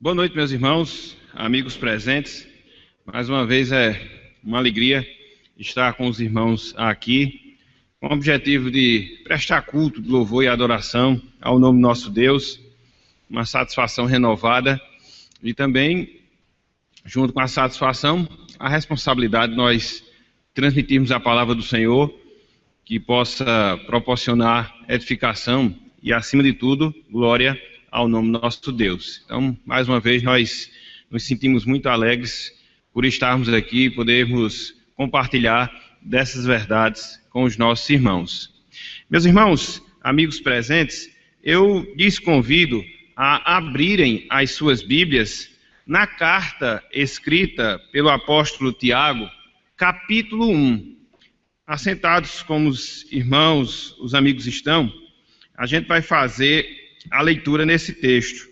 Boa noite, meus irmãos, amigos presentes. Mais uma vez é uma alegria estar com os irmãos aqui, com o objetivo de prestar culto, de louvor e adoração ao nome do nosso Deus, uma satisfação renovada e também, junto com a satisfação, a responsabilidade de nós transmitirmos a palavra do Senhor, que possa proporcionar edificação e, acima de tudo, glória ao nome do nosso Deus. Então, mais uma vez, nós nos sentimos muito alegres por estarmos aqui e podermos compartilhar dessas verdades com os nossos irmãos. Meus irmãos, amigos presentes, eu lhes convido a abrirem as suas Bíblias na carta escrita pelo apóstolo Tiago, capítulo 1. Assentados como os irmãos, os amigos estão, a gente vai fazer a leitura nesse texto.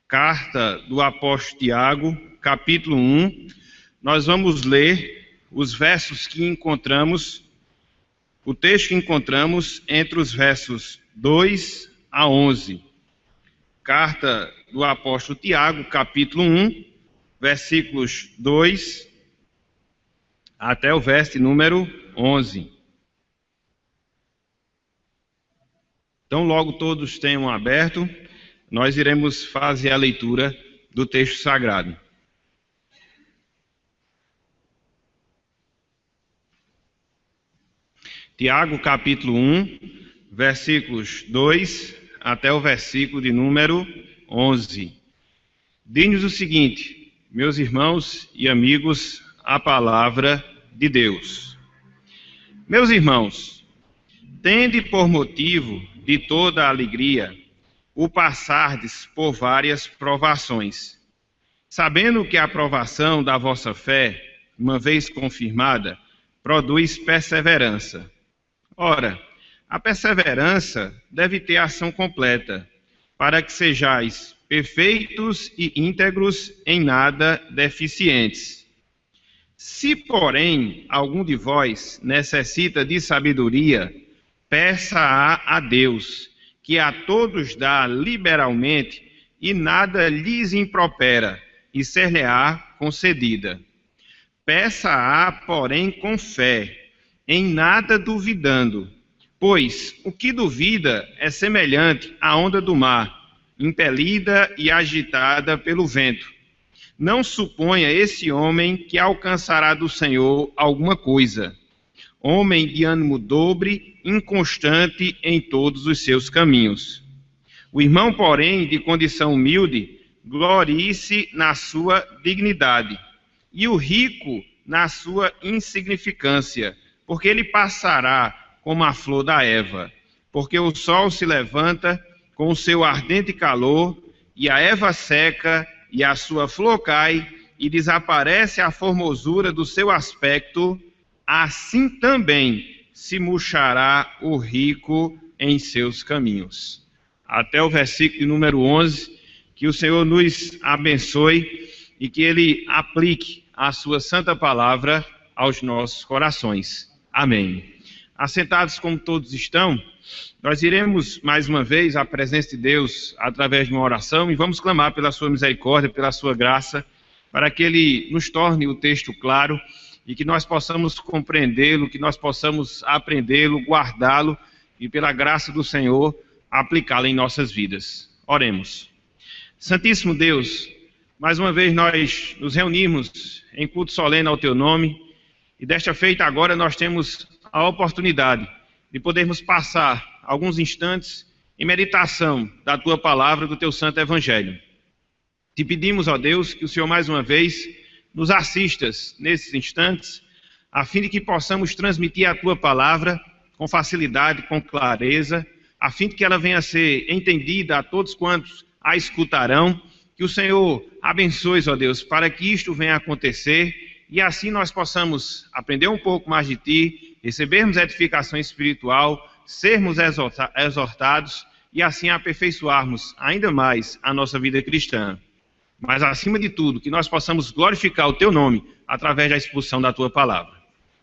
Carta do apóstolo Tiago, capítulo 1. Nós vamos ler os versos que encontramos, o texto que encontramos entre os versos 2 a 11. Carta do apóstolo Tiago, capítulo 1, versículos 2 até o verso número 11. Então, logo todos tenham aberto, nós iremos fazer a leitura do texto sagrado. Tiago, capítulo 1, versículos 2 até o versículo de número 11. Diz-nos o seguinte: meus irmãos e amigos, a palavra de Deus. Meus irmãos, tende por motivo de toda alegria o passardes por várias provações, sabendo que a provação da vossa fé, uma vez confirmada, produz perseverança. Ora, a perseverança deve ter ação completa, para que sejais perfeitos e íntegros, em nada deficientes. Se, porém, algum de vós necessita de sabedoria, peça-a a Deus, que a todos dá liberalmente e nada lhes impropera, e ser-lhe-á concedida. Peça-a, porém, com fé, em nada duvidando, pois o que duvida é semelhante à onda do mar, impelida e agitada pelo vento. Não suponha esse homem que alcançará do Senhor alguma coisa. Homem de ânimo dobre, inconstante em todos os seus caminhos. O irmão, porém, de condição humilde, glorie-se na sua dignidade, e o rico na sua insignificância, porque ele passará como a flor da erva, porque o sol se levanta com o seu ardente calor, e a erva seca, e a sua flor cai, e desaparece a formosura do seu aspecto. Assim também se murchará o rico em seus caminhos. Até o versículo número 11, que o Senhor nos abençoe e que Ele aplique a sua santa palavra aos nossos corações. Amém. Assentados como todos estão, nós iremos mais uma vez à presença de Deus através de uma oração e vamos clamar pela sua misericórdia, pela sua graça, para que Ele nos torne o texto claro e que nós possamos compreendê-lo, que nós possamos aprendê-lo, guardá-lo e, pela graça do Senhor, aplicá-lo em nossas vidas. Oremos. Santíssimo Deus, mais uma vez nós nos reunimos em culto solene ao Teu nome e desta feita agora nós temos a oportunidade de podermos passar alguns instantes em meditação da Tua palavra, do Teu santo Evangelho. Te pedimos, ó Deus, que o Senhor mais uma vez nos assistas nesses instantes, a fim de que possamos transmitir a Tua palavra com facilidade, com clareza, a fim de que ela venha a ser entendida a todos quantos a escutarão, que o Senhor abençoe, ó Deus, para que isto venha a acontecer, e assim nós possamos aprender um pouco mais de Ti, recebermos edificação espiritual, sermos exortados, e assim aperfeiçoarmos ainda mais a nossa vida cristã. Mas, acima de tudo, que nós possamos glorificar o Teu nome através da exposição da Tua palavra.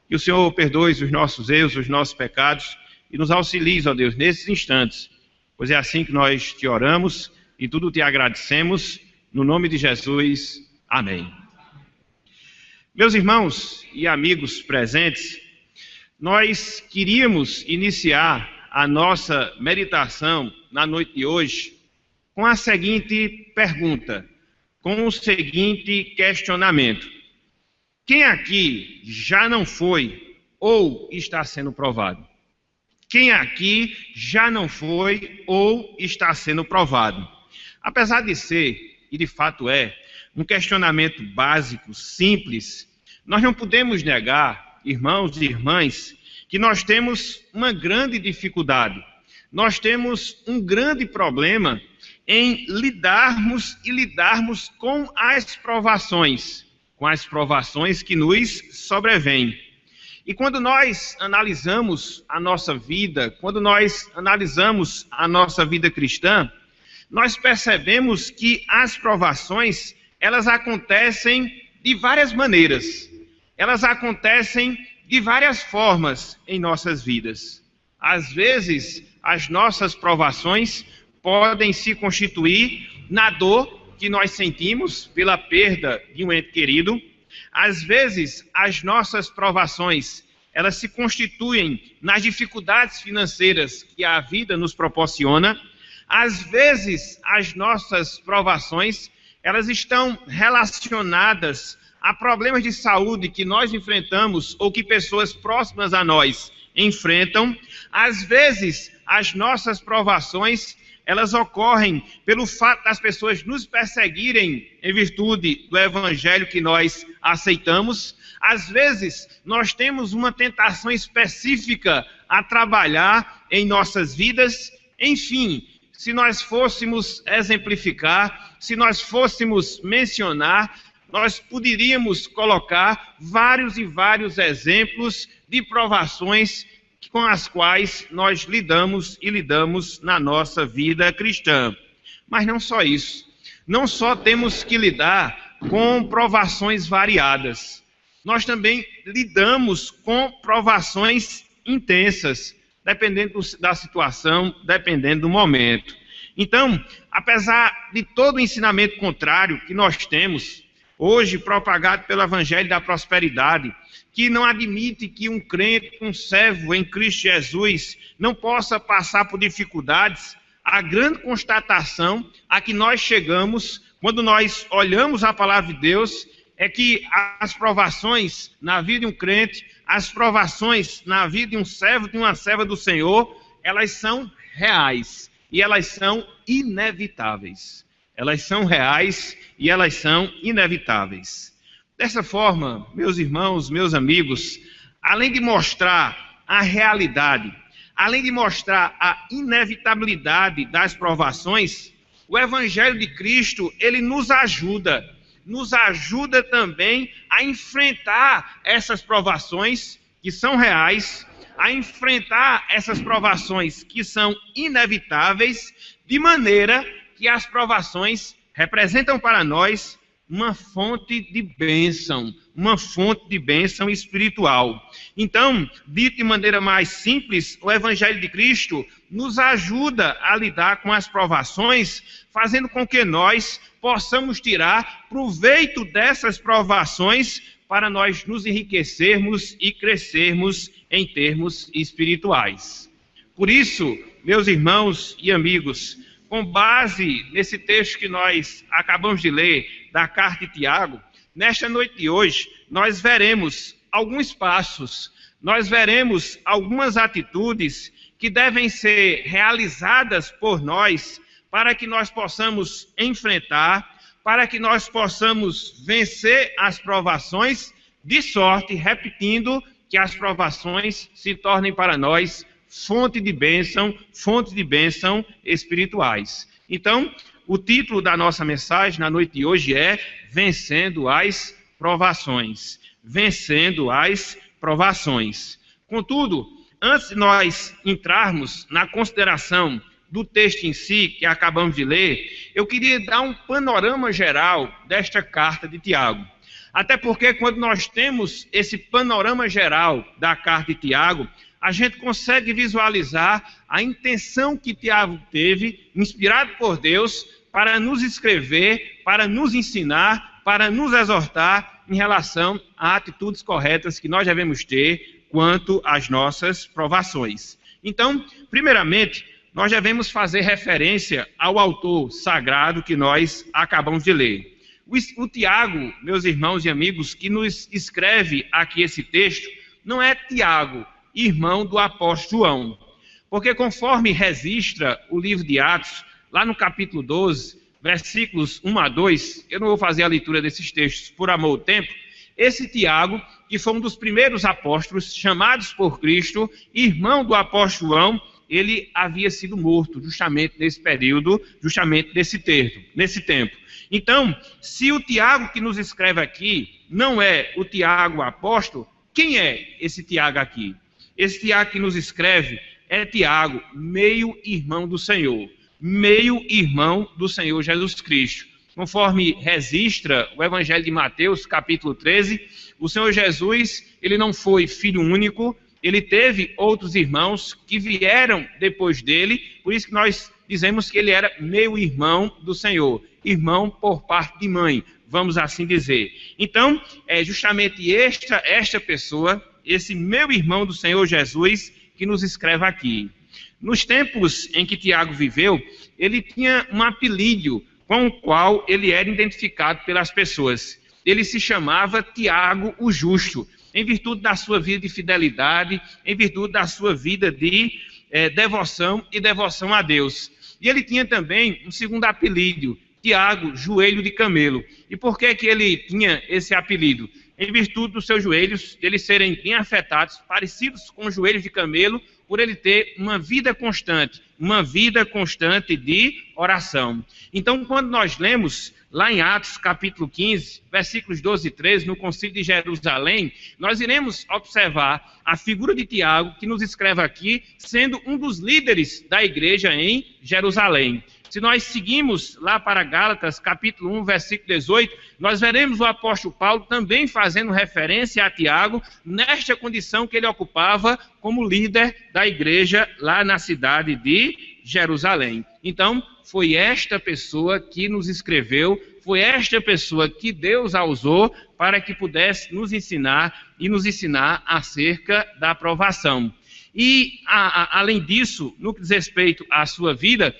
Que o Senhor perdoe os nossos erros, os nossos pecados, e nos auxilie, ó Deus, nesses instantes, pois é assim que nós Te oramos e tudo Te agradecemos, No nome de Jesus, amém. Meus irmãos e amigos presentes, nós queríamos iniciar a nossa meditação na noite de hoje com a seguinte pergunta, com o seguinte questionamento. Quem aqui já não foi ou está sendo provado? Quem aqui já não foi ou está sendo provado? Apesar de ser, e de fato é, um questionamento básico, simples, nós não podemos negar, irmãos e irmãs, que nós temos uma grande dificuldade. Nós temos um grande problema em lidarmos com as provações que nos sobrevêm. E quando nós analisamos a nossa vida, quando nós analisamos a nossa vida cristã, nós percebemos que as provações, elas acontecem de várias maneiras. Elas acontecem de várias formas em nossas vidas. Às vezes, as nossas provações podem se constituir na dor que nós sentimos pela perda de um ente querido. Às vezes, as nossas provações, elas se constituem nas dificuldades financeiras que a vida nos proporciona. Às vezes, as nossas provações, elas estão relacionadas a problemas de saúde que nós enfrentamos ou que pessoas próximas a nós enfrentam. Às vezes, as nossas provações, elas ocorrem pelo fato das pessoas nos perseguirem em virtude do evangelho que nós aceitamos. Às vezes, nós temos uma tentação específica a trabalhar em nossas vidas. Enfim, se nós fôssemos exemplificar, se nós fôssemos mencionar, nós poderíamos colocar vários e vários exemplos de provações com as quais nós lidamos na nossa vida cristã. Mas não só isso. Não só temos que lidar com provações variadas. Nós também lidamos com provações intensas, dependendo da situação, dependendo do momento. Então, apesar de todo o ensinamento contrário que nós temos, hoje propagado pelo Evangelho da Prosperidade, que não admite que um crente, um servo em Cristo Jesus, não possa passar por dificuldades, a grande constatação a que nós chegamos, quando nós olhamos a palavra de Deus, é que as provações na vida de um crente, as provações na vida de um servo, de uma serva do Senhor, elas são reais e elas são inevitáveis. Elas são reais e elas são inevitáveis. Dessa forma, meus irmãos, meus amigos, além de mostrar a realidade, além de mostrar a inevitabilidade das provações, o Evangelho de Cristo, ele nos ajuda também a enfrentar essas provações que são reais, a enfrentar essas provações que são inevitáveis, de maneira que as provações representam para nós uma fonte de bênção espiritual. Então, dito de maneira mais simples, o Evangelho de Cristo nos ajuda a lidar com as provações, fazendo com que nós possamos tirar proveito dessas provações para nós nos enriquecermos e crescermos em termos espirituais. Por isso, meus irmãos e amigos, com base nesse texto que nós acabamos de ler, da carta de Tiago, nesta noite de hoje, nós veremos alguns passos, nós veremos algumas atitudes que devem ser realizadas por nós para que nós possamos enfrentar, para que nós possamos vencer as provações, de sorte, repetindo, que as provações se tornem para nós fonte de bênção espirituais. Então, o título da nossa mensagem na noite de hoje é Vencendo as Provações. Vencendo as Provações. Contudo, antes de nós entrarmos na consideração do texto em si, que acabamos de ler, eu queria dar um panorama geral desta carta de Tiago. Até porque quando nós temos esse panorama geral da carta de Tiago, a gente consegue visualizar a intenção que Tiago teve, inspirado por Deus, para nos escrever, para nos ensinar, para nos exortar em relação a atitudes corretas que nós devemos ter quanto às nossas provações. Então, primeiramente, nós devemos fazer referência ao autor sagrado que nós acabamos de ler. O Tiago, meus irmãos e amigos, que nos escreve aqui esse texto, não é Tiago, irmão do apóstolo João. Porque conforme registra o livro de Atos, lá no capítulo 12, versículos 1 a 2, eu não vou fazer a leitura desses textos por amor ao tempo, esse Tiago, que foi um dos primeiros apóstolos chamados por Cristo, irmão do apóstolo João, ele havia sido morto justamente nesse período, justamente nesse tempo. Então, se o Tiago que nos escreve aqui não é o Tiago apóstolo, quem é esse Tiago aqui? Esse Tiago que nos escreve é Tiago, meio-irmão do Senhor, meio-irmão do Senhor Jesus Cristo. Conforme registra o Evangelho de Mateus, capítulo 13, o Senhor Jesus, ele não foi filho único, ele teve outros irmãos que vieram depois dele, por isso que nós dizemos que ele era meio-irmão do Senhor, irmão por parte de mãe, vamos assim dizer. Então, é justamente esta pessoa, esse meio-irmão do Senhor Jesus, que nos escreve aqui. Nos tempos em que Tiago viveu, ele tinha um apelido com o qual ele era identificado pelas pessoas. Ele se chamava Tiago o Justo, em virtude da sua vida de fidelidade, em virtude da sua vida de devoção e devoção a Deus. E ele tinha também um segundo apelido, Tiago, Joelho de Camelo. E por que ele tinha esse apelido? Em virtude dos seus joelhos, eles serem bem afetados, parecidos com joelhos de camelo, por ele ter uma vida constante de oração. Então, quando nós lemos lá em Atos, capítulo 15, versículos 12 e 13, no Concílio de Jerusalém, nós iremos observar a figura de Tiago, que nos escreve aqui, sendo um dos líderes da igreja em Jerusalém. Se nós seguimos lá para Gálatas, capítulo 1, versículo 18, nós veremos o apóstolo Paulo também fazendo referência a Tiago, nesta condição que ele ocupava como líder da igreja lá na cidade de Jerusalém. Então, foi esta pessoa que nos escreveu, foi esta pessoa que Deus a usou para que pudesse nos ensinar e nos ensinar acerca da aprovação. E, além disso, no que diz respeito à sua vida,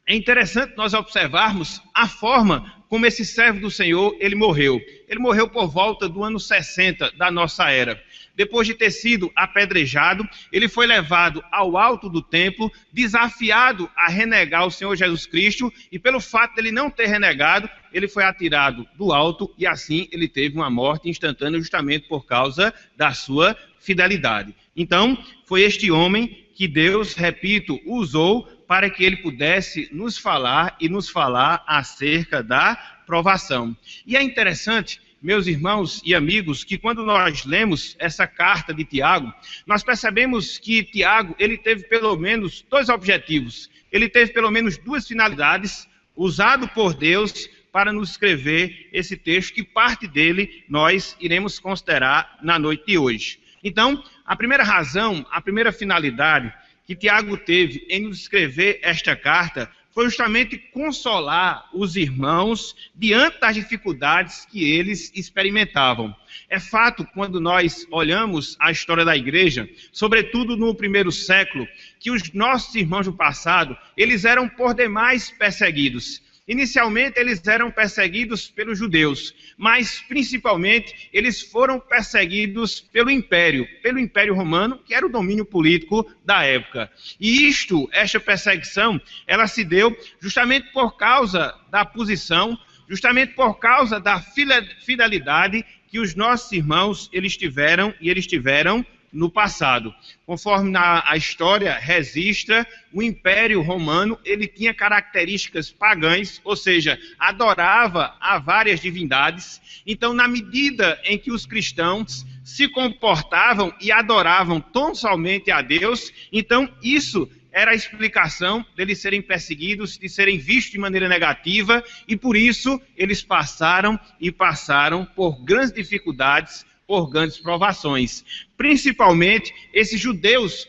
é interessante nós observarmos a forma como esse servo do Senhor, ele morreu. Ele morreu por volta do ano 60 da nossa era. Depois de ter sido apedrejado, ele foi levado ao alto do templo, desafiado a renegar o Senhor Jesus Cristo, e pelo fato de ele não ter renegado, ele foi atirado do alto, e assim ele teve uma morte instantânea justamente por causa da sua fidelidade. Então, foi este homem que Deus, repito, usou para que ele pudesse nos falar acerca da provação. E é interessante, meus irmãos e amigos, que quando nós lemos essa carta de Tiago, nós percebemos que Tiago, ele teve pelo menos dois objetivos, ele teve pelo menos duas finalidades, usado por Deus para nos escrever esse texto, que parte dele nós iremos considerar na noite de hoje. Então, a primeira razão, a primeira finalidade que Tiago teve em nos escrever esta carta foi justamente consolar os irmãos diante das dificuldades que eles experimentavam. É fato, quando nós olhamos a história da igreja, sobretudo no primeiro século, que os nossos irmãos do passado, eles eram por demais perseguidos. Inicialmente, eles eram perseguidos pelos judeus, mas, principalmente, eles foram perseguidos pelo Império Romano, que era o domínio político da época. E esta perseguição, ela se deu justamente por causa da posição, justamente por causa da fidelidade que os nossos irmãos, eles tiveram no passado. Conforme a história registra, o Império Romano, ele tinha características pagãs, ou seja, adorava a várias divindades. Então, na medida em que os cristãos se comportavam e adoravam tão somente a Deus, então isso era a explicação deles serem perseguidos, de serem vistos de maneira negativa, e por isso eles passaram por grandes dificuldades, por grandes provações, principalmente esses judeus,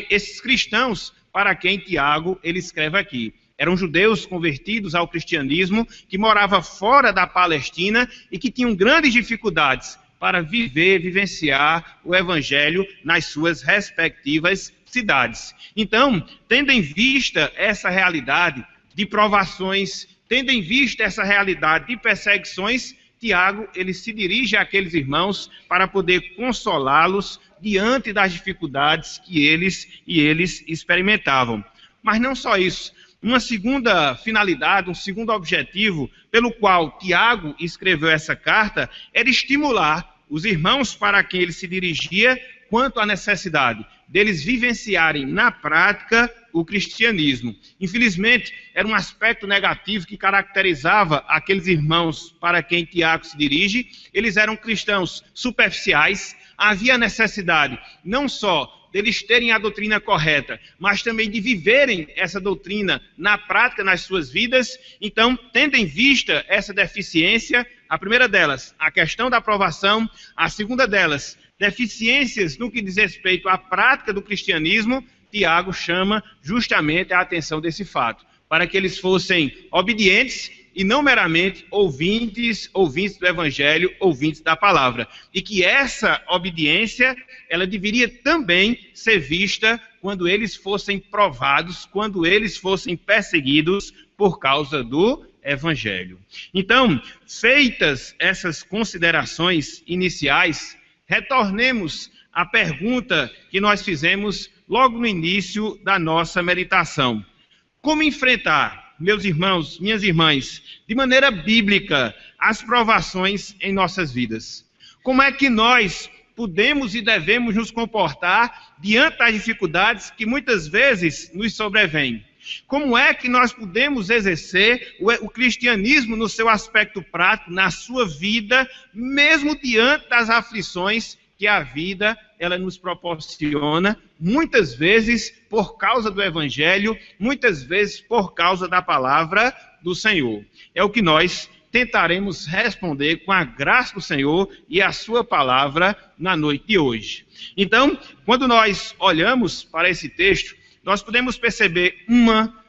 esses cristãos para quem Tiago ele escreve aqui. Eram judeus convertidos ao cristianismo, que moravam fora da Palestina e que tinham grandes dificuldades para vivenciar o evangelho nas suas respectivas cidades. Então, tendo em vista essa realidade de provações, tendo em vista essa realidade de perseguições, Tiago, ele se dirige àqueles irmãos para poder consolá-los diante das dificuldades que eles experimentavam. Mas não só isso. Uma segunda finalidade, um segundo objetivo pelo qual Tiago escreveu essa carta era estimular os irmãos para quem ele se dirigia quanto à necessidade deles vivenciarem na prática o cristianismo. Infelizmente, era um aspecto negativo que caracterizava aqueles irmãos para quem Tiago se dirige. Eles eram cristãos superficiais. Havia necessidade não só deles terem a doutrina correta, mas também de viverem essa doutrina na prática, nas suas vidas. Então, tendo em vista essa deficiência, a primeira delas, a questão da aprovação, a segunda delas, deficiências no que diz respeito à prática do cristianismo, Tiago chama justamente a atenção desse fato, para que eles fossem obedientes e não meramente ouvintes do evangelho, ouvintes da palavra. E que essa obediência, ela deveria também ser vista quando eles fossem provados, quando eles fossem perseguidos por causa do evangelho. Então, feitas essas considerações iniciais, retornemos à pergunta que nós fizemos logo no início da nossa meditação. Como enfrentar, meus irmãos, minhas irmãs, de maneira bíblica, as provações em nossas vidas? Como é que nós podemos e devemos nos comportar diante das dificuldades que muitas vezes nos sobrevêm? Como é que nós podemos exercer o cristianismo no seu aspecto prático, na sua vida, mesmo diante das aflições que a vida ela nos proporciona, muitas vezes por causa do evangelho, muitas vezes por causa da palavra do Senhor? É o que nós tentaremos responder com a graça do Senhor e a sua palavra na noite de hoje. Então, quando nós olhamos para esse texto, nós podemos perceber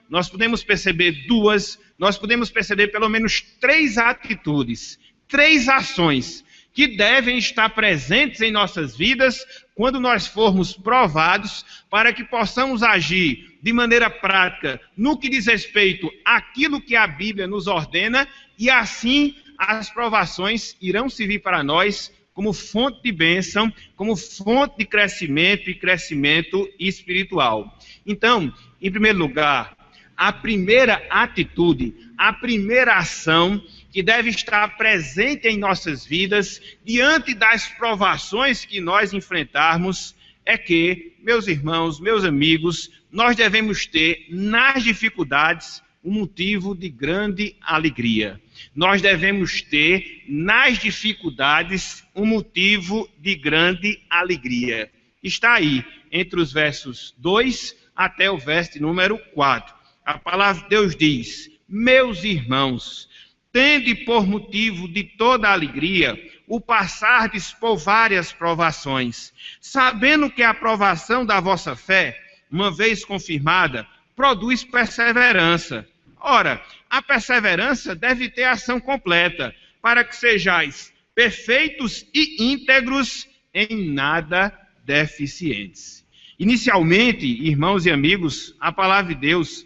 nós podemos perceber duas, nós podemos perceber pelo menos 3 atitudes, 3 ações que devem estar presentes em nossas vidas quando nós formos provados, para que possamos agir de maneira prática no que diz respeito àquilo que a Bíblia nos ordena, e assim as provações irão servir para nós como fonte de bênção, como fonte de crescimento e crescimento espiritual. Então, em primeiro lugar, a primeira atitude, a primeira ação que deve estar presente em nossas vidas, diante das provações que nós enfrentarmos, é que, meus irmãos, meus amigos, nós devemos ter nas dificuldades um motivo de grande alegria. Nós devemos ter nas dificuldades um motivo de grande alegria. Está aí, entre os versos 2 até o verso de número 4. A palavra de Deus diz: meus irmãos, tende por motivo de toda alegria o passardes por várias provações, sabendo que a aprovação da vossa fé, uma vez confirmada, produz perseverança. Ora, a perseverança deve ter ação completa, para que sejais perfeitos e íntegros, em nada deficientes. Inicialmente, irmãos e amigos, a palavra de Deus,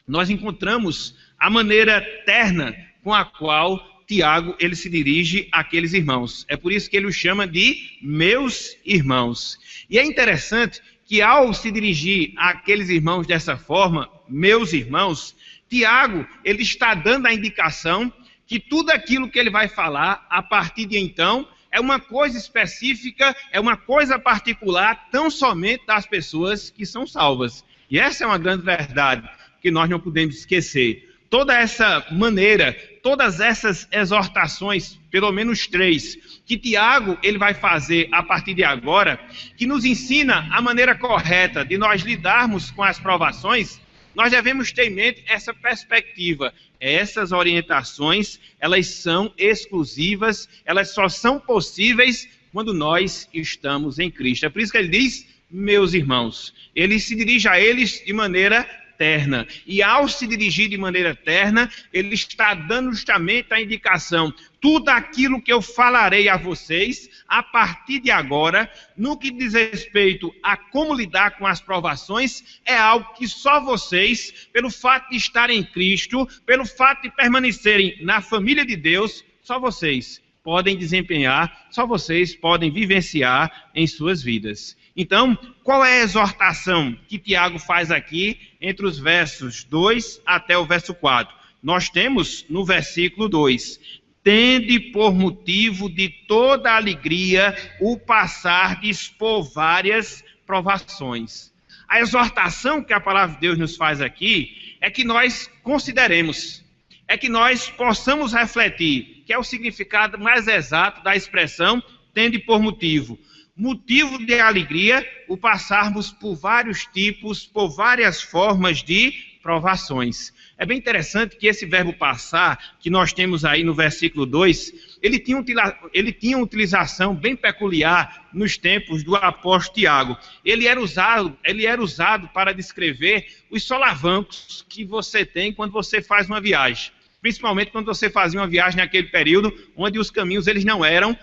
nós encontramos a maneira terna com a qual Tiago ele se dirige àqueles irmãos. É por isso que ele os chama de meus irmãos. E é interessante que ao se dirigir àqueles irmãos dessa forma, meus irmãos, Tiago ele está dando a indicação que tudo aquilo que ele vai falar a partir de então é uma coisa específica, é uma coisa particular, tão somente das pessoas que são salvas. E essa é uma grande verdade que nós não podemos esquecer. Toda essa maneira, todas essas exortações, pelo menos 3, que Tiago ele vai fazer a partir de agora, que nos ensina a maneira correta de nós lidarmos com as provações, nós devemos ter em mente essa perspectiva. Essas orientações, elas são exclusivas, elas só são possíveis quando nós estamos em Cristo. É por isso que ele diz, meus irmãos. Ele se dirige a eles de maneira terna. E ao se dirigir de maneira terna, ele está dando justamente a indicação: tudo aquilo que eu falarei a vocês, a partir de agora, no que diz respeito a como lidar com as provações, é algo que só vocês, pelo fato de estarem em Cristo, pelo fato de permanecerem na família de Deus, só vocês podem desempenhar, só vocês podem vivenciar em suas vidas. Então, qual é a exortação que Tiago faz aqui entre os versos 2 até o verso 4? Nós temos no versículo 2: tende por motivo de toda alegria o passardes por várias provações. A exortação que a palavra de Deus nos faz aqui é que nós consideremos, é que nós possamos refletir, que é o significado mais exato da expressão tende por motivo. Motivo de alegria o passarmos por vários tipos, por várias formas de provações. É bem interessante que esse verbo passar, que nós temos aí no versículo 2, ele tinha uma utilização bem peculiar nos tempos do apóstolo Tiago. Ele era usado para descrever os solavancos que você tem quando você faz uma viagem. Principalmente quando você fazia uma viagem naquele período, onde os caminhos eles não eram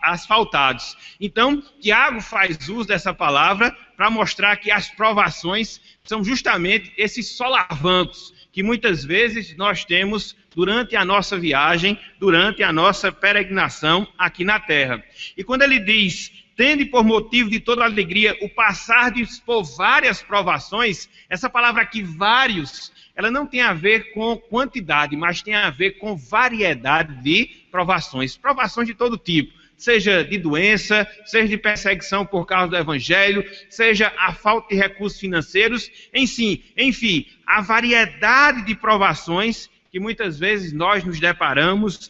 asfaltados. Então, Tiago faz uso dessa palavra para mostrar que as provações são justamente esses solavancos que muitas vezes nós temos durante a nossa viagem, durante a nossa peregrinação aqui na terra. E quando ele diz: tende por motivo de toda alegria o passardes por várias provações, essa palavra aqui, vários, ela não tem a ver com quantidade, mas tem a ver com variedade de provações. Provações de todo tipo, seja de doença, seja de perseguição por causa do evangelho, seja a falta de recursos financeiros, enfim, a variedade de provações que muitas vezes nós nos deparamos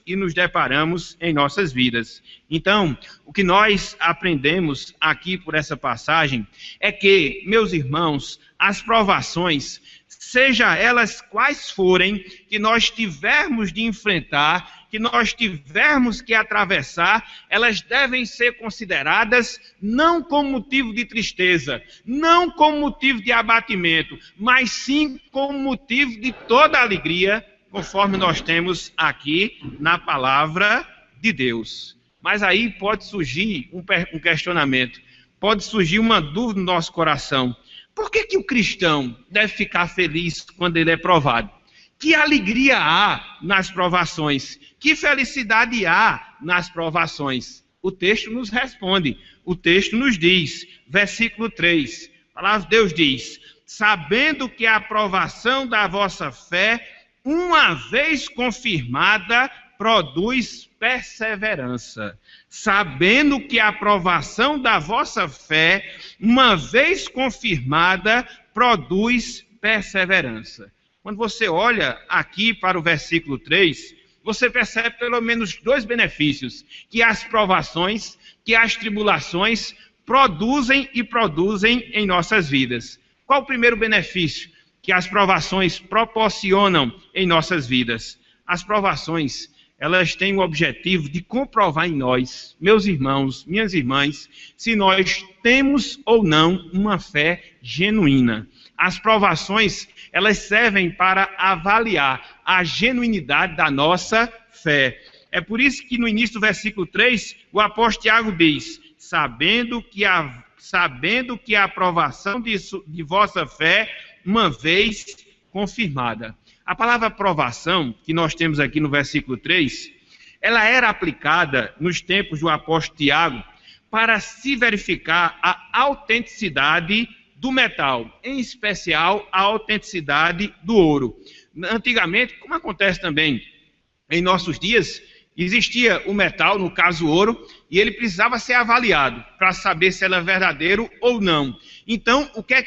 em nossas vidas. Então, o que nós aprendemos aqui por essa passagem é que, meus irmãos, as provações, seja elas quais forem, que nós tivermos de enfrentar, que nós tivermos que atravessar, elas devem ser consideradas não como motivo de tristeza, não como motivo de abatimento, mas sim como motivo de toda alegria, conforme nós temos aqui na palavra de Deus. Mas aí pode surgir um questionamento, pode surgir uma dúvida no nosso coração. Por que o cristão deve ficar feliz quando ele é provado? Que alegria há nas provações? Que felicidade há nas provações? O texto nos responde, o texto nos diz, versículo 3, a palavra de Deus diz: sabendo que a aprovação da vossa fé, uma vez confirmada, produz perseverança. Sabendo que a aprovação da vossa fé, uma vez confirmada, produz perseverança. Quando você olha aqui para o versículo 3, você percebe pelo menos dois benefícios que as provações, que as tribulações produzem em nossas vidas. Qual o primeiro benefício que as provações proporcionam em nossas vidas? As provações, elas têm o objetivo de comprovar em nós, meus irmãos, minhas irmãs, se nós temos ou não uma fé genuína. As provações, elas servem para avaliar a genuinidade da nossa fé. É por isso que no início do versículo 3, o apóstolo Tiago diz: sabendo que a aprovação de vossa fé, uma vez confirmada. A palavra aprovação, que nós temos aqui no versículo 3, ela era aplicada nos tempos do apóstolo Tiago para se verificar a autenticidade do metal, em especial a autenticidade do ouro. Antigamente, como acontece também em nossos dias, existia o metal, no caso o ouro, e ele precisava ser avaliado para saber se ele era verdadeiro ou não. Então, o que é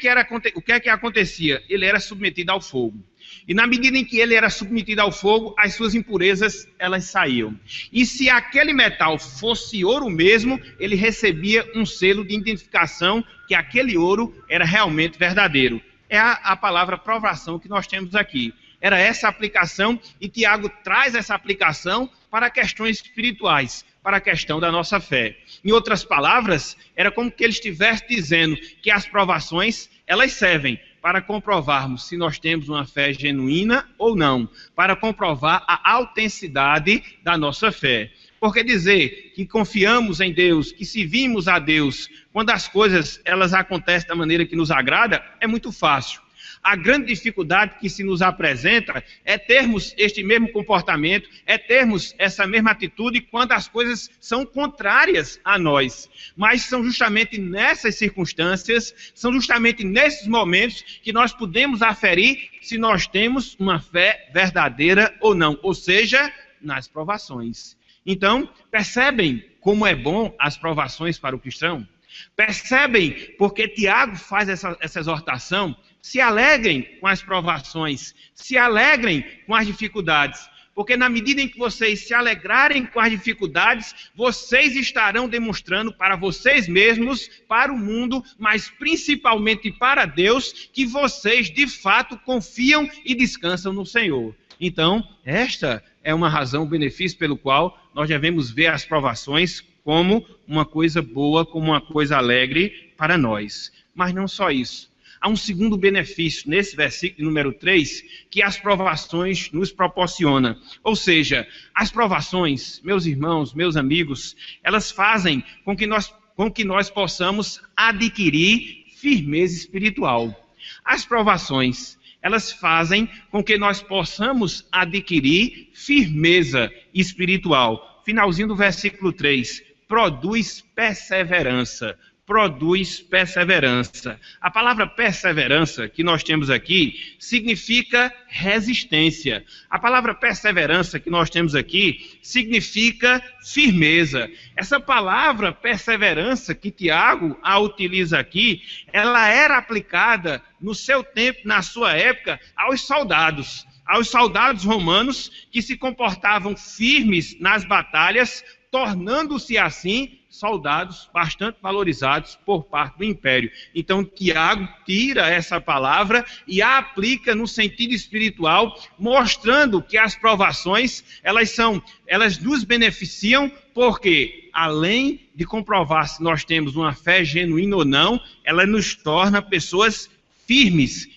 que acontecia? Ele era submetido ao fogo. E na medida em que ele era submetido ao fogo, as suas impurezas, elas saíam. E se aquele metal fosse ouro mesmo, ele recebia um selo de identificação que aquele ouro era realmente verdadeiro. É a palavra provação que nós temos aqui. Era essa aplicação, e Tiago traz essa aplicação para questões espirituais, para a questão da nossa fé. Em outras palavras, era como que ele estivesse dizendo que as provações, elas servem para comprovarmos se nós temos uma fé genuína ou não, para comprovar a autenticidade da nossa fé. Porque dizer que confiamos em Deus, que servimos a Deus, quando as coisas elas acontecem da maneira que nos agrada, é muito fácil. A grande dificuldade que se nos apresenta é termos este mesmo comportamento, é termos essa mesma atitude quando as coisas são contrárias a nós. Mas são justamente nessas circunstâncias, são justamente nesses momentos que nós podemos aferir se nós temos uma fé verdadeira ou não, ou seja, nas provações. Então, percebem como é bom as provações para o cristão? Percebem porque Tiago faz essa exortação? Se alegrem com as provações, se alegrem com as dificuldades, porque na medida em que vocês se alegrarem com as dificuldades, vocês estarão demonstrando para vocês mesmos, para o mundo, mas principalmente para Deus, que vocês de fato confiam e descansam no Senhor. Então, esta é uma razão, um benefício pelo qual nós devemos ver as provações como uma coisa boa, como uma coisa alegre para nós. Mas não só isso. Há um segundo benefício nesse versículo número 3, que as provações nos proporcionam. Ou seja, as provações, meus irmãos, meus amigos, elas fazem com que nós possamos adquirir firmeza espiritual. As provações, elas fazem com que nós possamos adquirir firmeza espiritual. Finalzinho do versículo 3, produz perseverança. Produz perseverança. A palavra perseverança que nós temos aqui significa resistência. A palavra perseverança que nós temos aqui significa firmeza. Essa palavra perseverança que Tiago a utiliza aqui, ela era aplicada no seu tempo, na sua época, aos soldados romanos que se comportavam firmes nas batalhas, tornando-se assim soldados bastante valorizados por parte do império. Então, Tiago tira essa palavra e a aplica no sentido espiritual, mostrando que as provações, elas nos beneficiam, porque, além de comprovar se nós temos uma fé genuína ou não, ela nos torna pessoas firmes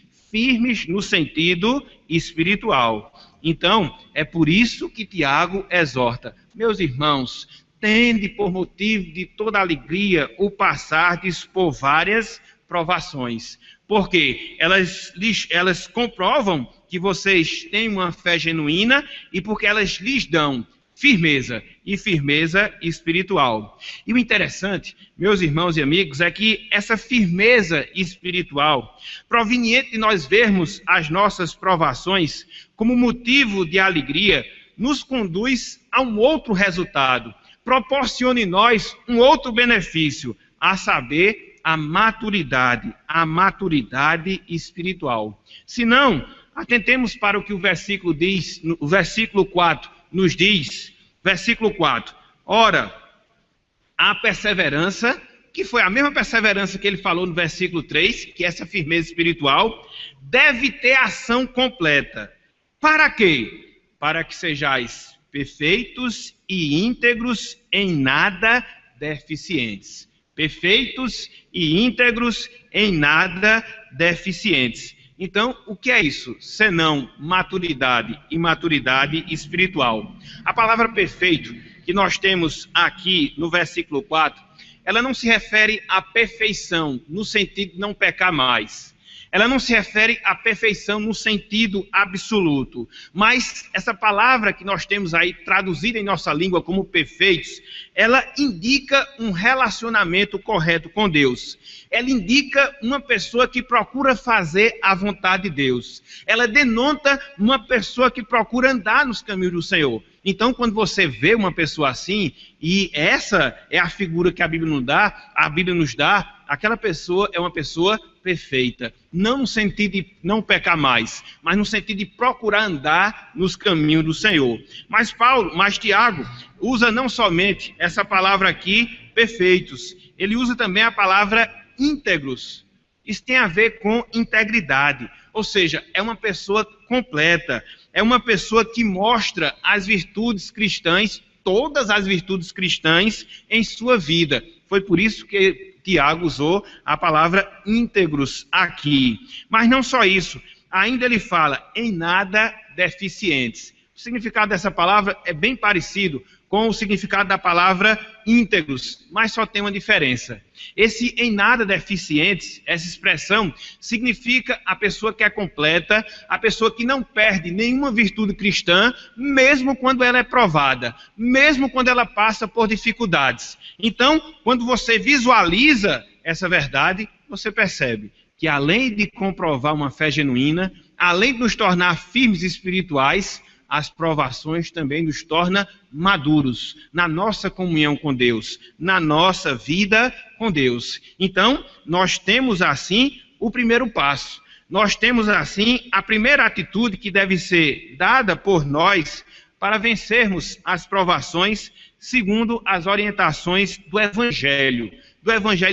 no sentido espiritual. Então, é por isso que Tiago exorta, meus irmãos, tende por motivo de toda alegria o passardes por várias provações, porque elas comprovam que vocês têm uma fé genuína e porque elas lhes dão firmeza e firmeza espiritual. E o interessante, meus irmãos e amigos, é que essa firmeza espiritual, proveniente de nós vermos as nossas provações como motivo de alegria, nos conduz a um outro resultado, proporciona em nós um outro benefício, a saber, a maturidade espiritual. Se não, atentemos para o que o versículo diz, o versículo 4 nos diz, versículo 4, ora, a perseverança, que foi a mesma perseverança que ele falou no versículo 3, que essa firmeza espiritual, deve ter ação completa. Para quê? Para que sejais perfeitos e íntegros, em nada deficientes. Perfeitos e íntegros, em nada deficientes. Então, o que é isso? Senão maturidade e maturidade espiritual. A palavra perfeito que nós temos aqui no versículo 4, ela não se refere à perfeição, no sentido de não pecar mais. Ela não se refere à perfeição no sentido absoluto, mas essa palavra que nós temos aí traduzida em nossa língua como perfeitos, ela indica um relacionamento correto com Deus. Ela indica uma pessoa que procura fazer a vontade de Deus. Ela denota uma pessoa que procura andar nos caminhos do Senhor. Então, quando você vê uma pessoa assim, e essa é a figura que a Bíblia nos dá, aquela pessoa é uma pessoa perfeita. Não no sentido de não pecar mais, mas no sentido de procurar andar nos caminhos do Senhor. Mas Tiago usa não somente essa palavra aqui, perfeitos, ele usa também a palavra íntegros. Isso tem a ver com integridade, ou seja, é uma pessoa completa, é uma pessoa que mostra as virtudes cristãs, todas as virtudes cristãs em sua vida. Foi por isso que Tiago usou a palavra íntegros aqui. Mas não só isso, ainda ele fala em nada deficientes. O significado dessa palavra é bem parecido com o significado da palavra íntegros, mas só tem uma diferença. Esse em nada deficientes, essa expressão, significa a pessoa que é completa, a pessoa que não perde nenhuma virtude cristã, mesmo quando ela é provada, mesmo quando ela passa por dificuldades. Então, quando você visualiza essa verdade, você percebe que além de comprovar uma fé genuína, além de nos tornar firmes espirituais, as provações também nos tornam maduros na nossa comunhão com Deus, na nossa vida com Deus. Então, nós temos assim o primeiro passo. Nós temos assim a primeira atitude que deve ser dada por nós para vencermos as provações segundo as orientações do Evangelho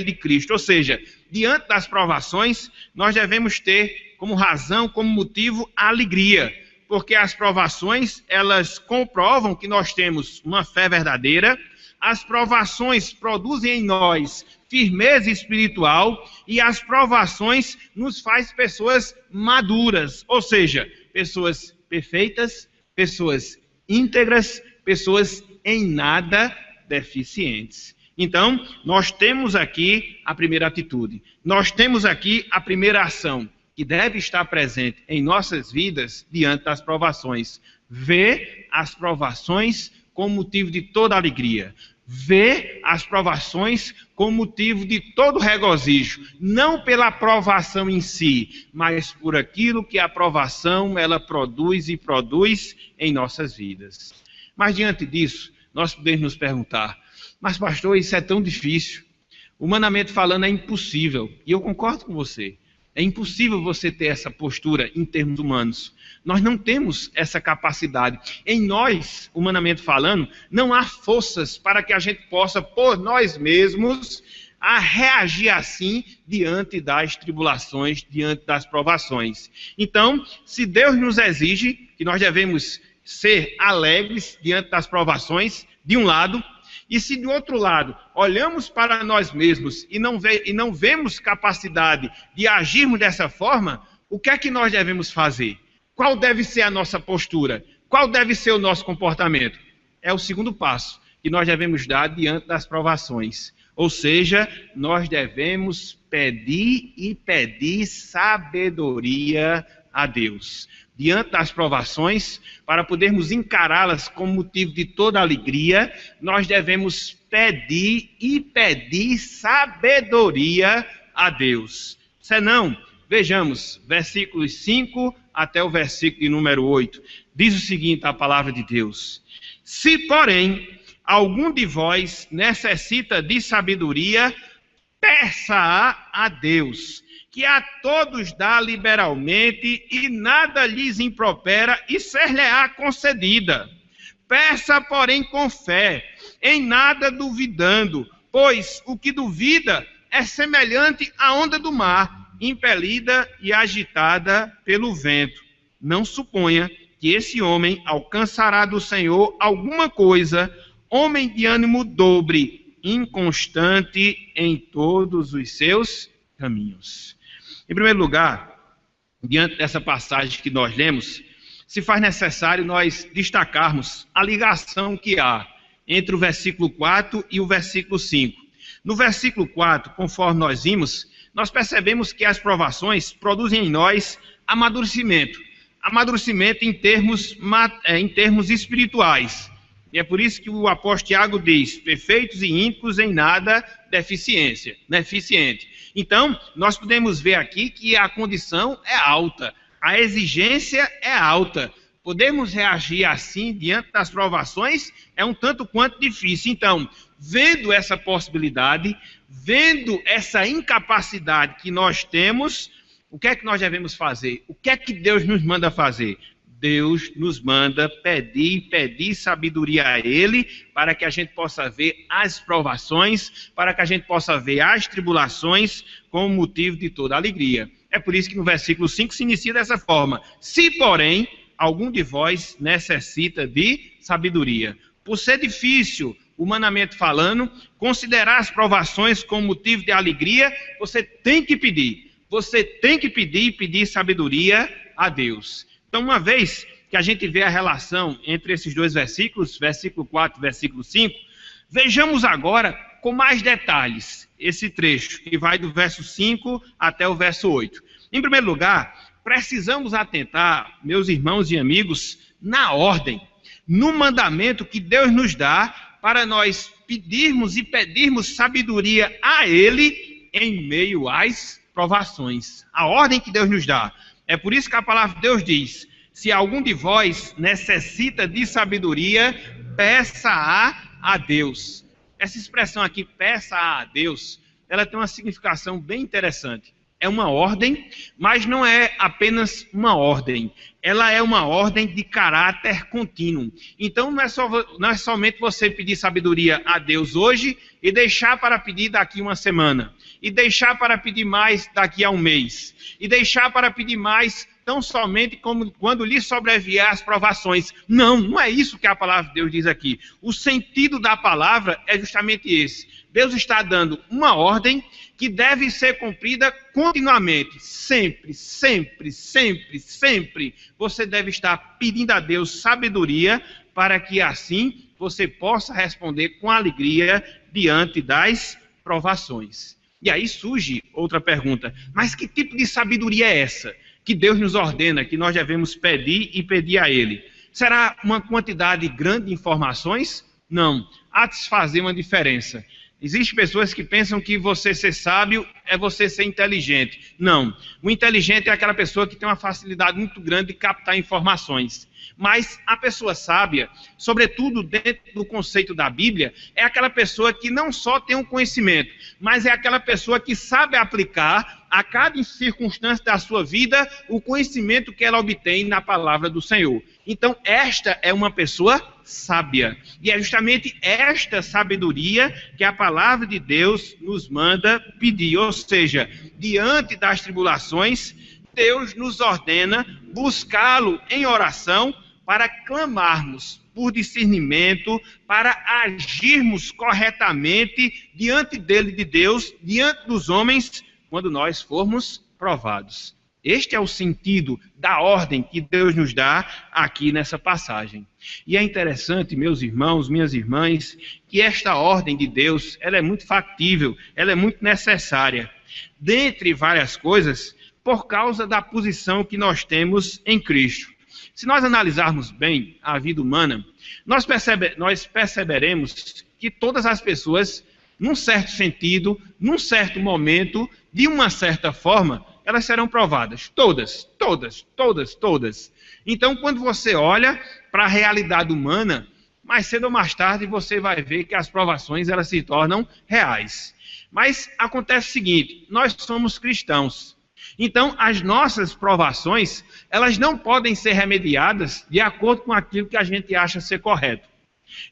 de Cristo. Ou seja, diante das provações, nós devemos ter como razão, como motivo, a alegria. Porque as provações, elas comprovam que nós temos uma fé verdadeira, as provações produzem em nós firmeza espiritual e as provações nos faz pessoas maduras, ou seja, pessoas perfeitas, pessoas íntegras, pessoas em nada deficientes. Então, nós temos aqui a primeira atitude, nós temos aqui a primeira ação, que deve estar presente em nossas vidas diante das provações. Ver as provações como motivo de toda alegria. Ver as provações como motivo de todo regozijo. Não pela provação em si, mas por aquilo que a provação ela produz e produz em nossas vidas. Mas diante disso, nós podemos nos perguntar, mas pastor, isso é tão difícil. Humanamente falando, é impossível. E eu concordo com você. É impossível você ter essa postura em termos humanos. Nós não temos essa capacidade. Em nós, humanamente falando, não há forças para que a gente possa, por nós mesmos, a reagir assim diante das tribulações, diante das provações. Então, se Deus nos exige que nós devemos ser alegres diante das provações, de um lado, e se do outro lado olhamos para nós mesmos e não vemos capacidade de agirmos dessa forma, o que é que nós devemos fazer? Qual deve ser a nossa postura? Qual deve ser o nosso comportamento? É o segundo passo que nós devemos dar diante das provações. Ou seja, nós devemos pedir sabedoria a Deus. Diante das provações, para podermos encará-las como motivo de toda alegria, nós devemos pedir sabedoria a Deus. Senão, vejamos, versículos 5 até o versículo de número 8. Diz o seguinte, a palavra de Deus. Se, porém, algum de vós necessita de sabedoria, peça-a a Deus, que a todos dá liberalmente e nada lhes impropera e ser-lhe-á concedida. Peça, porém, com fé, em nada duvidando, pois o que duvida é semelhante à onda do mar, impelida e agitada pelo vento. Não suponha que esse homem alcançará do Senhor alguma coisa, homem de ânimo dobre, inconstante em todos os seus caminhos. Em primeiro lugar, diante dessa passagem que nós lemos, se faz necessário nós destacarmos a ligação que há entre o versículo 4 e o versículo 5. No versículo 4, conforme nós vimos, nós percebemos que as provações produzem em nós amadurecimento. Amadurecimento em termos espirituais. E é por isso que o apóstolo Tiago diz, perfeitos e íntegros em nada deficiente. Então, nós podemos ver aqui que a condição é alta, a exigência é alta. Podemos reagir assim diante das provações é um tanto quanto difícil. Então, vendo essa possibilidade, vendo essa incapacidade que nós temos, o que é que nós devemos fazer? O que é que Deus nos manda fazer? Deus nos manda pedir sabedoria a Ele, para que a gente possa ver as provações, para que a gente possa ver as tribulações como motivo de toda alegria. É por isso que no versículo 5 se inicia dessa forma. Se, porém, algum de vós necessita de sabedoria. Por ser difícil, humanamente falando, considerar as provações como motivo de alegria, você tem que pedir. Você tem que pedir e pedir sabedoria a Deus. Então, uma vez que a gente vê a relação entre esses dois versículos, versículo 4 e versículo 5, vejamos agora com mais detalhes esse trecho, que vai do verso 5 até o verso 8. Em primeiro lugar, precisamos atentar, meus irmãos e amigos, na ordem, no mandamento que Deus nos dá para nós pedirmos e pedirmos sabedoria a Ele em meio às provações. A ordem que Deus nos dá. É por isso que a palavra de Deus diz: se algum de vós necessita de sabedoria, peça-a a Deus. Essa expressão aqui, peça-a a Deus, ela tem uma significação bem interessante. É uma ordem, mas não é apenas uma ordem. Ela é uma ordem de caráter contínuo. Então não é somente você pedir sabedoria a Deus hoje e deixar para pedir daqui uma semana. E deixar para pedir mais daqui a um mês. E deixar para pedir mais tão somente como quando lhe sobrevier as provações. Não, não é isso que a palavra de Deus diz aqui. O sentido da palavra é justamente esse. Deus está dando uma ordem que deve ser cumprida continuamente. Sempre, sempre, sempre, sempre. Você deve estar pedindo a Deus sabedoria para que assim você possa responder com alegria diante das provações. E aí surge outra pergunta. Mas que tipo de sabedoria é essa que Deus nos ordena, que nós devemos pedir e pedir a Ele? Será uma quantidade grande de informações? Não. Há de se fazer uma diferença. Existem pessoas que pensam que você ser sábio é você ser inteligente. Não. O inteligente é aquela pessoa que tem uma facilidade muito grande de captar informações. Mas a pessoa sábia, sobretudo dentro do conceito da Bíblia, é aquela pessoa que não só tem um conhecimento, mas é aquela pessoa que sabe aplicar a cada circunstância da sua vida o conhecimento que ela obtém na palavra do Senhor. Então, esta é uma pessoa sábia. E é justamente esta sabedoria que a palavra de Deus nos manda pedir. Ou seja, diante das tribulações, Deus nos ordena buscá-lo em oração para clamarmos por discernimento, para agirmos corretamente diante dele, de Deus, diante dos homens, quando nós formos provados. Este é o sentido da ordem que Deus nos dá aqui nessa passagem. E é interessante, meus irmãos, minhas irmãs, que esta ordem de Deus, ela é muito factível, ela é muito necessária. Dentre várias coisas, por causa da posição que nós temos em Cristo. Se nós analisarmos bem a vida humana, nós perceberemos que todas as pessoas, num certo sentido, num certo momento, de uma certa forma, elas serão provadas. Todas, todas, todas, todas. Então, quando você olha para a realidade humana, mais cedo ou mais tarde você vai ver que as provações elas se tornam reais. Mas acontece o seguinte, nós somos cristãos. Então, as nossas provações, elas não podem ser remediadas de acordo com aquilo que a gente acha ser correto.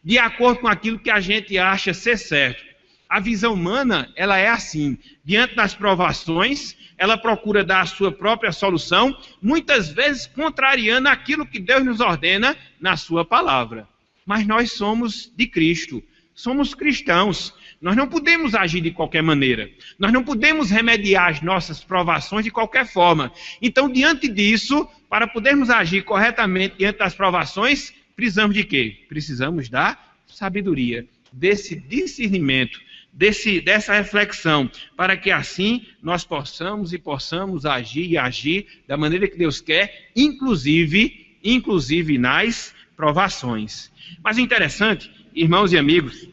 De acordo com aquilo que a gente acha ser certo. A visão humana, ela é assim. Diante das provações, ela procura dar a sua própria solução, muitas vezes contrariando aquilo que Deus nos ordena na sua palavra. Mas nós somos de Cristo. Somos cristãos. Nós não podemos agir de qualquer maneira. Nós não podemos remediar as nossas provações de qualquer forma. Então, diante disso, para podermos agir corretamente diante das provações, precisamos de quê? Precisamos da sabedoria, desse discernimento, dessa reflexão, para que assim nós possamos agir da maneira que Deus quer, inclusive nas provações. Mas o interessante, irmãos e amigos,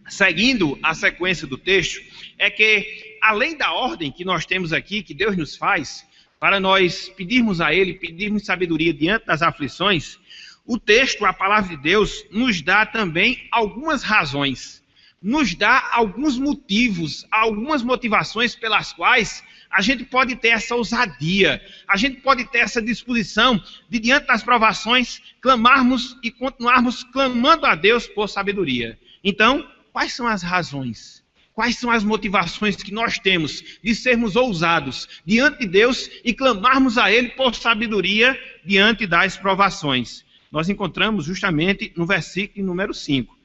seguindo a sequência do texto, é que, além da ordem que nós temos aqui, que Deus nos faz, para nós pedirmos a Ele, pedirmos sabedoria diante das aflições, o texto, a palavra de Deus, nos dá também algumas razões, nos dá alguns motivos, algumas motivações pelas quais a gente pode ter essa ousadia, a gente pode ter essa disposição de, diante das provações, clamarmos e continuarmos clamando a Deus por sabedoria. Então, quais são as razões? Quais são as motivações que nós temos de sermos ousados diante de Deus e clamarmos a Ele por sabedoria diante das provações? Nós encontramos justamente no versículo número 5.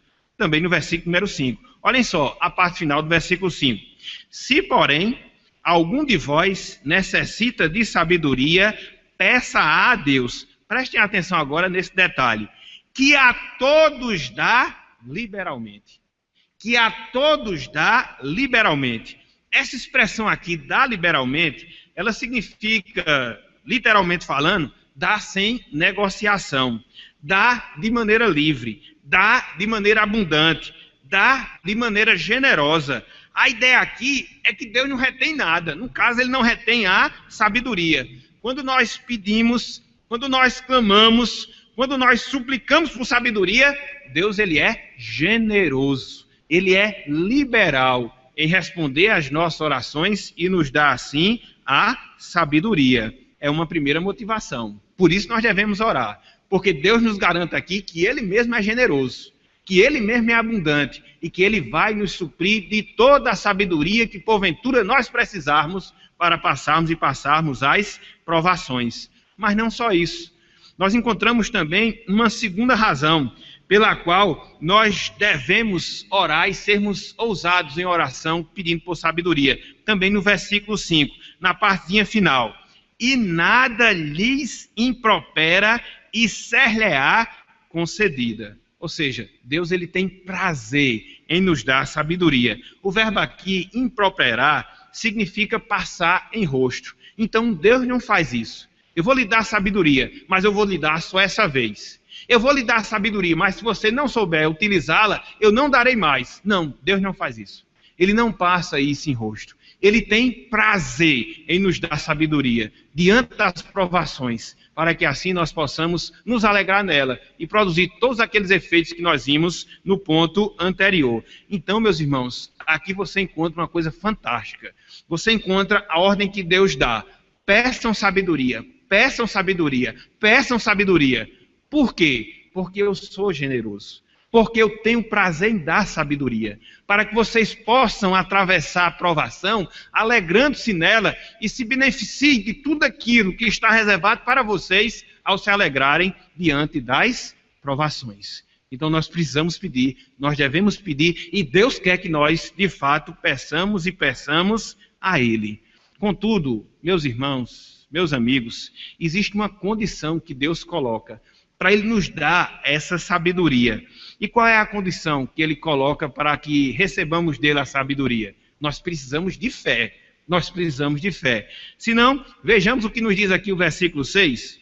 também no versículo número 5. Olhem só, a parte final do versículo 5. Se, porém, algum de vós necessita de sabedoria, peça a Deus. Prestem atenção agora nesse detalhe. Que a todos dá liberalmente. Que a todos dá liberalmente. Essa expressão aqui, dá liberalmente, ela significa, literalmente falando, dá sem negociação. Dá de maneira livre. Dá de maneira abundante. Dá de maneira generosa. A ideia aqui é que Deus não retém nada. No caso, Ele não retém a sabedoria. Quando nós pedimos, quando nós clamamos, quando nós suplicamos por sabedoria, Deus ele é generoso. Ele é liberal em responder às nossas orações e nos dá, assim, a sabedoria. É uma primeira motivação. Por isso nós devemos orar. Porque Deus nos garante aqui que Ele mesmo é generoso, que Ele mesmo é abundante e que Ele vai nos suprir de toda a sabedoria que porventura nós precisarmos para passarmos as provações. Mas não só isso. Nós encontramos também uma segunda razão pela qual nós devemos orar e sermos ousados em oração pedindo por sabedoria. Também no versículo 5, na partezinha final. E nada lhes impropera e ser-lhe-á concedida. Ou seja, Deus ele tem prazer em nos dar sabedoria. O verbo aqui, improperar, significa passar em rosto. Então Deus não faz isso. Eu vou lhe dar sabedoria, mas eu vou lhe dar só essa vez. Eu vou lhe dar sabedoria, mas se você não souber utilizá-la, eu não darei mais. Não, Deus não faz isso. Ele não passa isso em rosto. Ele tem prazer em nos dar sabedoria diante das provações, para que assim nós possamos nos alegrar nela e produzir todos aqueles efeitos que nós vimos no ponto anterior. Então, meus irmãos, aqui você encontra uma coisa fantástica. Você encontra a ordem que Deus dá. Peçam sabedoria, peçam sabedoria, peçam sabedoria. Por quê? Porque eu sou generoso. Porque eu tenho prazer em dar sabedoria, para que vocês possam atravessar a provação, alegrando-se nela e se beneficiem de tudo aquilo que está reservado para vocês ao se alegrarem diante das provações. Então nós precisamos pedir, nós devemos pedir, e Deus quer que nós, de fato, peçamos e peçamos a Ele. Contudo, meus irmãos, meus amigos, existe uma condição que Deus coloca para Ele nos dar essa sabedoria. E qual é a condição que Ele coloca para que recebamos dele a sabedoria? Nós precisamos de fé. Nós precisamos de fé. Se não, vejamos o que nos diz aqui o versículo 6.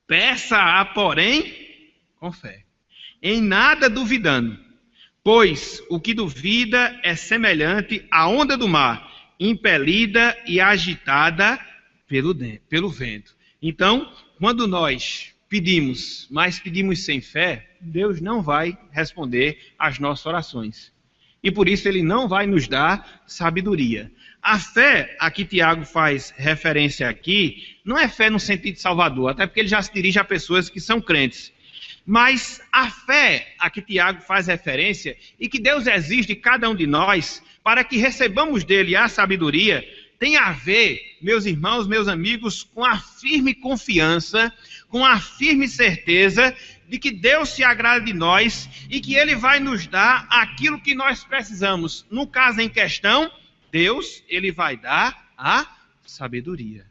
Peça-a, porém, com fé, em nada duvidando, pois o que duvida é semelhante à onda do mar, impelida e agitada pelo vento. Então, quando nós pedimos, mas pedimos sem fé, Deus não vai responder às nossas orações. E por isso Ele não vai nos dar sabedoria. A fé, a que Tiago faz referência aqui, não é fé no sentido salvador, até porque ele já se dirige a pessoas que são crentes. Mas a fé a que Tiago faz referência e que Deus exige de cada um de nós para que recebamos dele a sabedoria, tem a ver, meus irmãos, meus amigos, com a firme confiança, com a firme certeza de que Deus se agrada de nós e que Ele vai nos dar aquilo que nós precisamos. No caso em questão, Deus, Ele vai dar a sabedoria.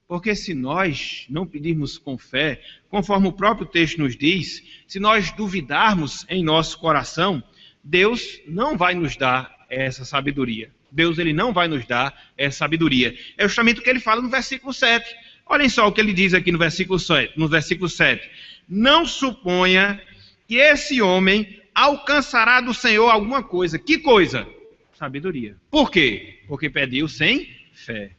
Porque se nós não pedirmos com fé, conforme o próprio texto nos diz, se nós duvidarmos em nosso coração, Deus não vai nos dar essa sabedoria. Deus ele não vai nos dar essa sabedoria. É justamente o que ele fala no versículo 7. Olhem só o que ele diz aqui no versículo 7. Não suponha que esse homem alcançará do Senhor alguma coisa. Que coisa? Sabedoria. Por quê? Porque pediu sem fé.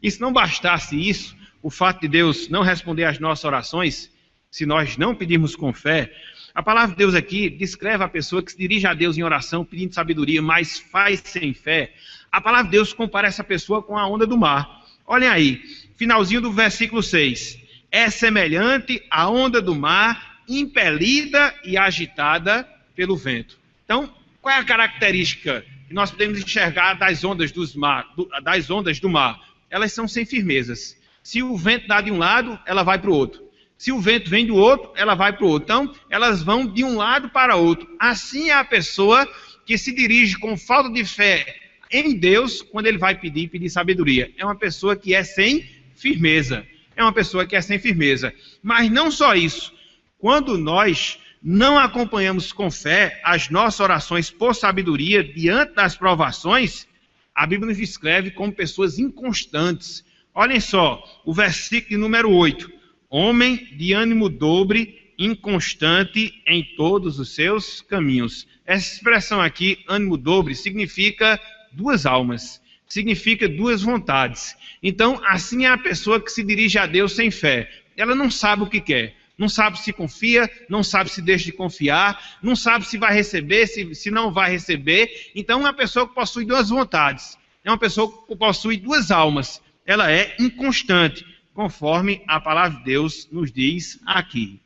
E se não bastasse isso, o fato de Deus não responder às nossas orações, se nós não pedirmos com fé, a palavra de Deus aqui descreve a pessoa que se dirige a Deus em oração pedindo sabedoria, mas faz sem fé. A palavra de Deus compara essa pessoa com a onda do mar. Olhem aí, finalzinho do versículo 6. É semelhante à onda do mar, impelida e agitada pelo vento. Então, qual é a característica que nós podemos enxergar das ondas do mar? Elas são sem firmezas. Se o vento dá de um lado, ela vai para o outro. Se o vento vem do outro, ela vai para o outro. Então, elas vão de um lado para outro. Assim é a pessoa que se dirige com falta de fé em Deus quando ele vai pedir sabedoria. É uma pessoa que é sem firmeza. É uma pessoa que é sem firmeza. Mas não só isso. Quando nós não acompanhamos com fé as nossas orações por sabedoria diante das provações, a Bíblia nos descreve como pessoas inconstantes. Olhem só, o versículo de número 8. Homem de ânimo dobre, inconstante em todos os seus caminhos. Essa expressão aqui, ânimo dobre, significa duas almas, significa duas vontades. Então, assim é a pessoa que se dirige a Deus sem fé. Ela não sabe o que quer, não sabe se confia, não sabe se deixa de confiar, não sabe se vai receber, se não vai receber. Então, é uma pessoa que possui duas vontades, é uma pessoa que possui duas almas. Ela é inconstante, conforme a palavra de Deus nos diz aqui.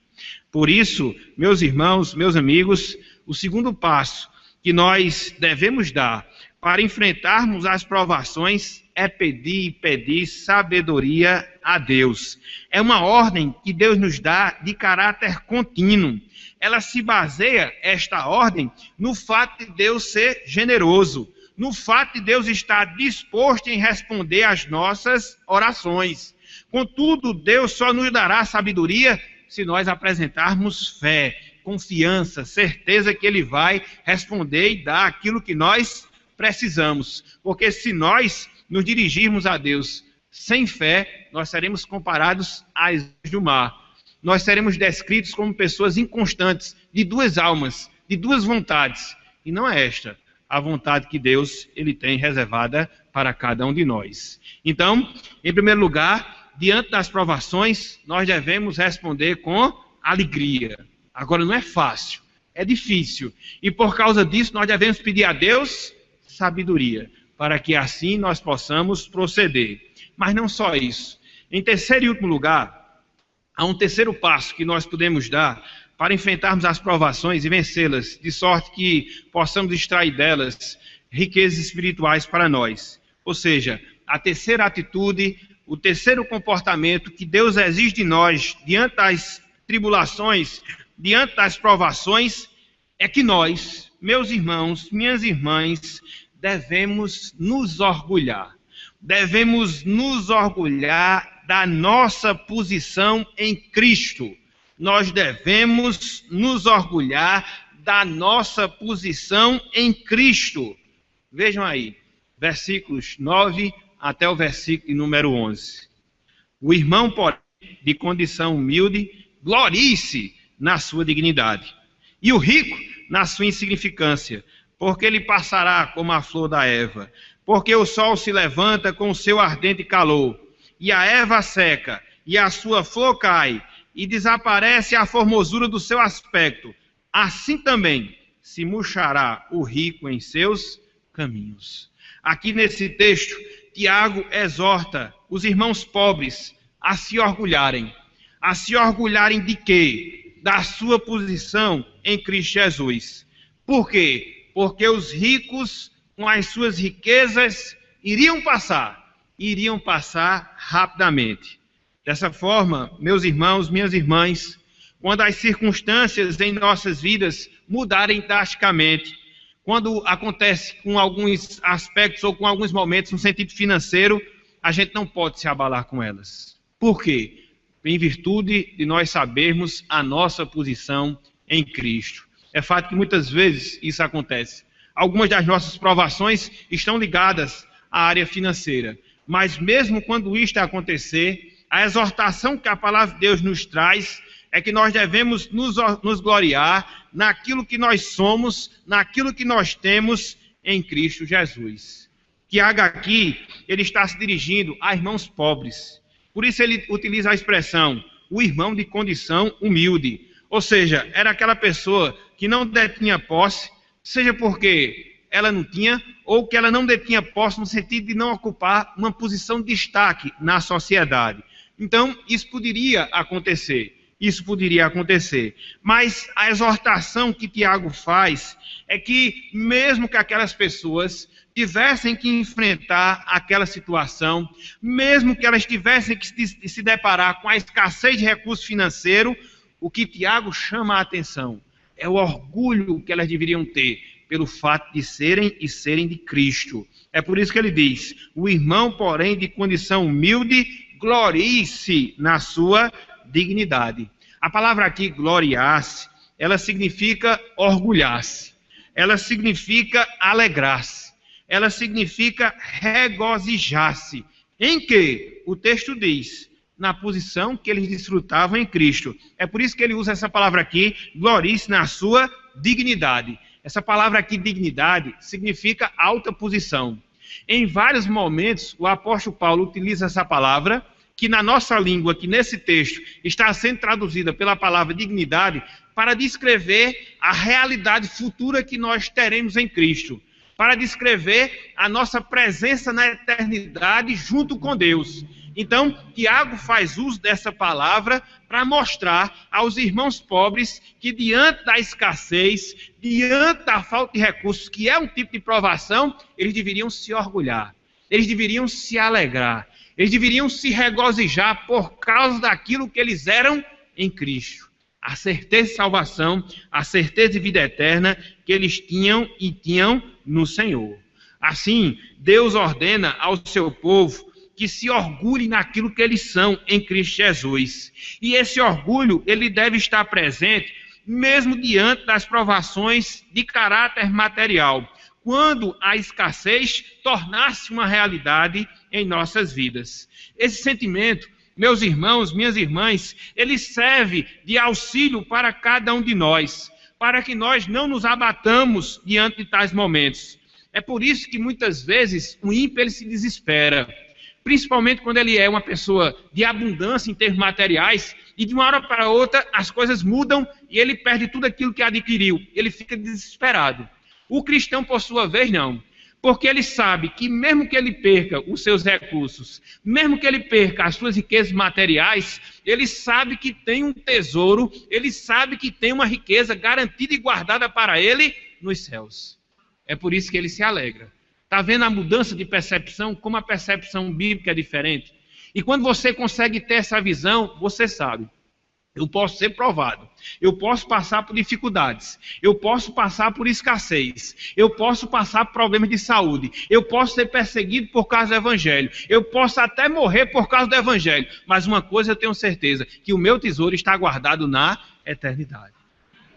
Por isso, meus irmãos, meus amigos, o segundo passo que nós devemos dar para enfrentarmos as provações é pedir sabedoria a Deus. É uma ordem que Deus nos dá de caráter contínuo. Ela se baseia, esta ordem, no fato de Deus ser generoso, no fato de Deus estar disposto em responder às nossas orações. Contudo, Deus só nos dará sabedoria se nós apresentarmos fé, confiança, certeza que Ele vai responder e dar aquilo que nós precisamos. Porque se nós nos dirigirmos a Deus sem fé, nós seremos comparados às ondas do mar. Nós seremos descritos como pessoas inconstantes, de duas almas, de duas vontades. E não é esta a vontade que Deus ele tem reservada para cada um de nós. Então, em primeiro lugar, diante das provações, nós devemos responder com alegria. Agora, não é fácil, é difícil. E por causa disso, nós devemos pedir a Deus sabedoria, para que assim nós possamos proceder. Mas não só isso. Em terceiro e último lugar, há um terceiro passo que nós podemos dar para enfrentarmos as provações e vencê-las, de sorte que possamos extrair delas riquezas espirituais para nós. Ou seja, a terceira atitude, o terceiro comportamento que Deus exige de nós diante das tribulações, diante das provações, é que nós, meus irmãos, minhas irmãs, devemos nos orgulhar. Devemos nos orgulhar da nossa posição em Cristo. Nós devemos nos orgulhar da nossa posição em Cristo. Vejam aí, versículos 9 até o versículo número 11. O irmão, porém, de condição humilde, glorie-se na sua dignidade, e o rico na sua insignificância, porque ele passará como a flor da erva, porque o sol se levanta com o seu ardente calor, e a erva seca, e a sua flor cai, e desaparece a formosura do seu aspecto. Assim também se murchará o rico em seus caminhos. Aqui nesse texto, Tiago exorta os irmãos pobres a se orgulharem. A se orgulharem de quê? Da sua posição em Cristo Jesus. Por quê? Porque os ricos, com as suas riquezas, iriam passar rapidamente. Dessa forma, meus irmãos, minhas irmãs, quando as circunstâncias em nossas vidas mudarem drasticamente, quando acontece com alguns aspectos ou com alguns momentos no sentido financeiro, a gente não pode se abalar com elas. Por quê? Em virtude de nós sabermos a nossa posição em Cristo. É fato que muitas vezes isso acontece. Algumas das nossas provações estão ligadas à área financeira. Mas mesmo quando isto acontecer, a exortação que a palavra de Deus nos traz é que nós devemos nos gloriar naquilo que nós somos, naquilo que nós temos em Cristo Jesus. Tiago aqui, ele está se dirigindo a irmãos pobres. Por isso ele utiliza a expressão, o irmão de condição humilde. Ou seja, era aquela pessoa que não detinha posse, seja porque ela não tinha, ou que ela não detinha posse no sentido de não ocupar uma posição de destaque na sociedade. Então, isso poderia acontecer. isso poderia acontecer. Mas a exortação que Tiago faz é que, mesmo que aquelas pessoas tivessem que enfrentar aquela situação, mesmo que elas tivessem que se deparar com a escassez de recurso financeiro, o que Tiago chama a atenção é o orgulho que elas deveriam ter pelo fato de serem e serem de Cristo. É por isso que ele diz: o irmão, porém, de condição humilde, glorie-se na sua dignidade. A palavra aqui, gloriar-se, ela significa orgulhar-se, ela significa alegrar-se, ela significa regozijar-se. Em que? O texto diz: na posição que eles desfrutavam em Cristo. É por isso que ele usa essa palavra aqui, glorie-se na sua dignidade. Essa palavra aqui, dignidade, significa alta posição. Em vários momentos, o apóstolo Paulo utiliza essa palavra, que na nossa língua, que nesse texto, está sendo traduzida pela palavra dignidade, para descrever a realidade futura que nós teremos em Cristo, para descrever a nossa presença na eternidade junto com Deus. Então, Tiago faz uso dessa palavra para mostrar aos irmãos pobres que, diante da escassez, diante da falta de recursos, que é um tipo de provação, eles deveriam se orgulhar, eles deveriam se alegrar, eles deveriam se regozijar por causa daquilo que eles eram em Cristo. A certeza de salvação, a certeza de vida eterna que eles tinham e tinham no Senhor. Assim, Deus ordena ao seu povo que se orgulhe naquilo que eles são em Cristo Jesus. E esse orgulho, ele deve estar presente mesmo diante das provações de caráter material, quando a escassez tornar-se uma realidade em nossas vidas. Esse sentimento, meus irmãos, minhas irmãs, ele serve de auxílio para cada um de nós, para que nós não nos abatamos diante de tais momentos. É por isso que muitas vezes o ímpio ele se desespera, principalmente quando ele é uma pessoa de abundância em termos materiais, e de uma hora para outra as coisas mudam e ele perde tudo aquilo que adquiriu. Ele fica desesperado. O cristão, por sua vez, não. Porque ele sabe que mesmo que ele perca os seus recursos, mesmo que ele perca as suas riquezas materiais, ele sabe que tem um tesouro, ele sabe que tem uma riqueza garantida e guardada para ele nos céus. É por isso que ele se alegra. Está vendo a mudança de percepção, como a percepção bíblica é diferente? E quando você consegue ter essa visão, você sabe, eu posso ser provado, eu posso passar por dificuldades, eu posso passar por escassez, eu posso passar por problemas de saúde, eu posso ser perseguido por causa do Evangelho, eu posso até morrer por causa do Evangelho, mas uma coisa eu tenho certeza, que o meu tesouro está guardado na eternidade.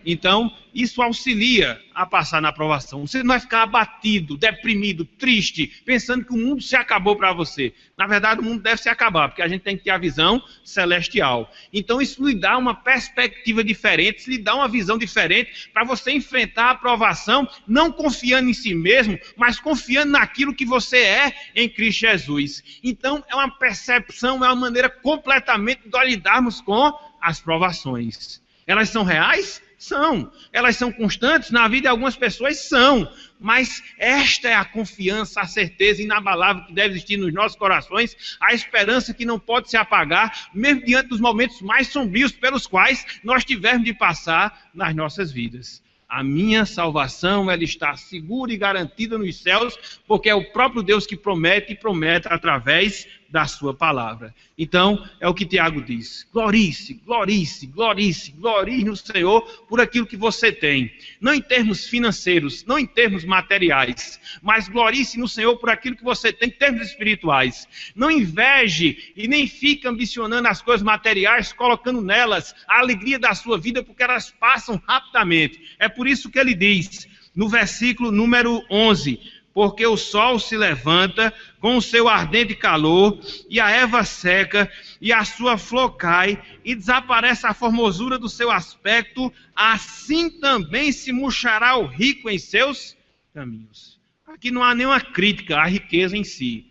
Então, isso auxilia a passar na aprovação. Você não vai ficar abatido, deprimido, triste, pensando que o mundo se acabou para você. Na verdade, o mundo deve se acabar, porque a gente tem que ter a visão celestial. Então, isso lhe dá uma perspectiva diferente, isso lhe dá uma visão diferente para você enfrentar a aprovação, não confiando em si mesmo, mas confiando naquilo que você é em Cristo Jesus. Então, é uma percepção, é uma maneira completamente de lidarmos com as provações. Elas são reais? São. Elas são constantes? Na vida de algumas pessoas são. Mas esta é a confiança, a certeza inabalável que deve existir nos nossos corações, a esperança que não pode se apagar, mesmo diante dos momentos mais sombrios pelos quais nós tivermos de passar nas nossas vidas. A minha salvação, ela está segura e garantida nos céus, porque é o próprio Deus que promete e promete através da sua palavra. Então, é o que Tiago diz: glorie-se, glorie-se, glorie-se, glorie no Senhor por aquilo que você tem. Não em termos financeiros, não em termos materiais, mas glorie-se no Senhor por aquilo que você tem em termos espirituais. Não inveje e nem fique ambicionando as coisas materiais, colocando nelas a alegria da sua vida, porque elas passam rapidamente. É por isso que ele diz, no versículo número 11... porque o sol se levanta com o seu ardente calor, e a erva seca, e a sua flor cai, e desaparece a formosura do seu aspecto, assim também se murchará o rico em seus caminhos. Aqui não há nenhuma crítica à riqueza em si,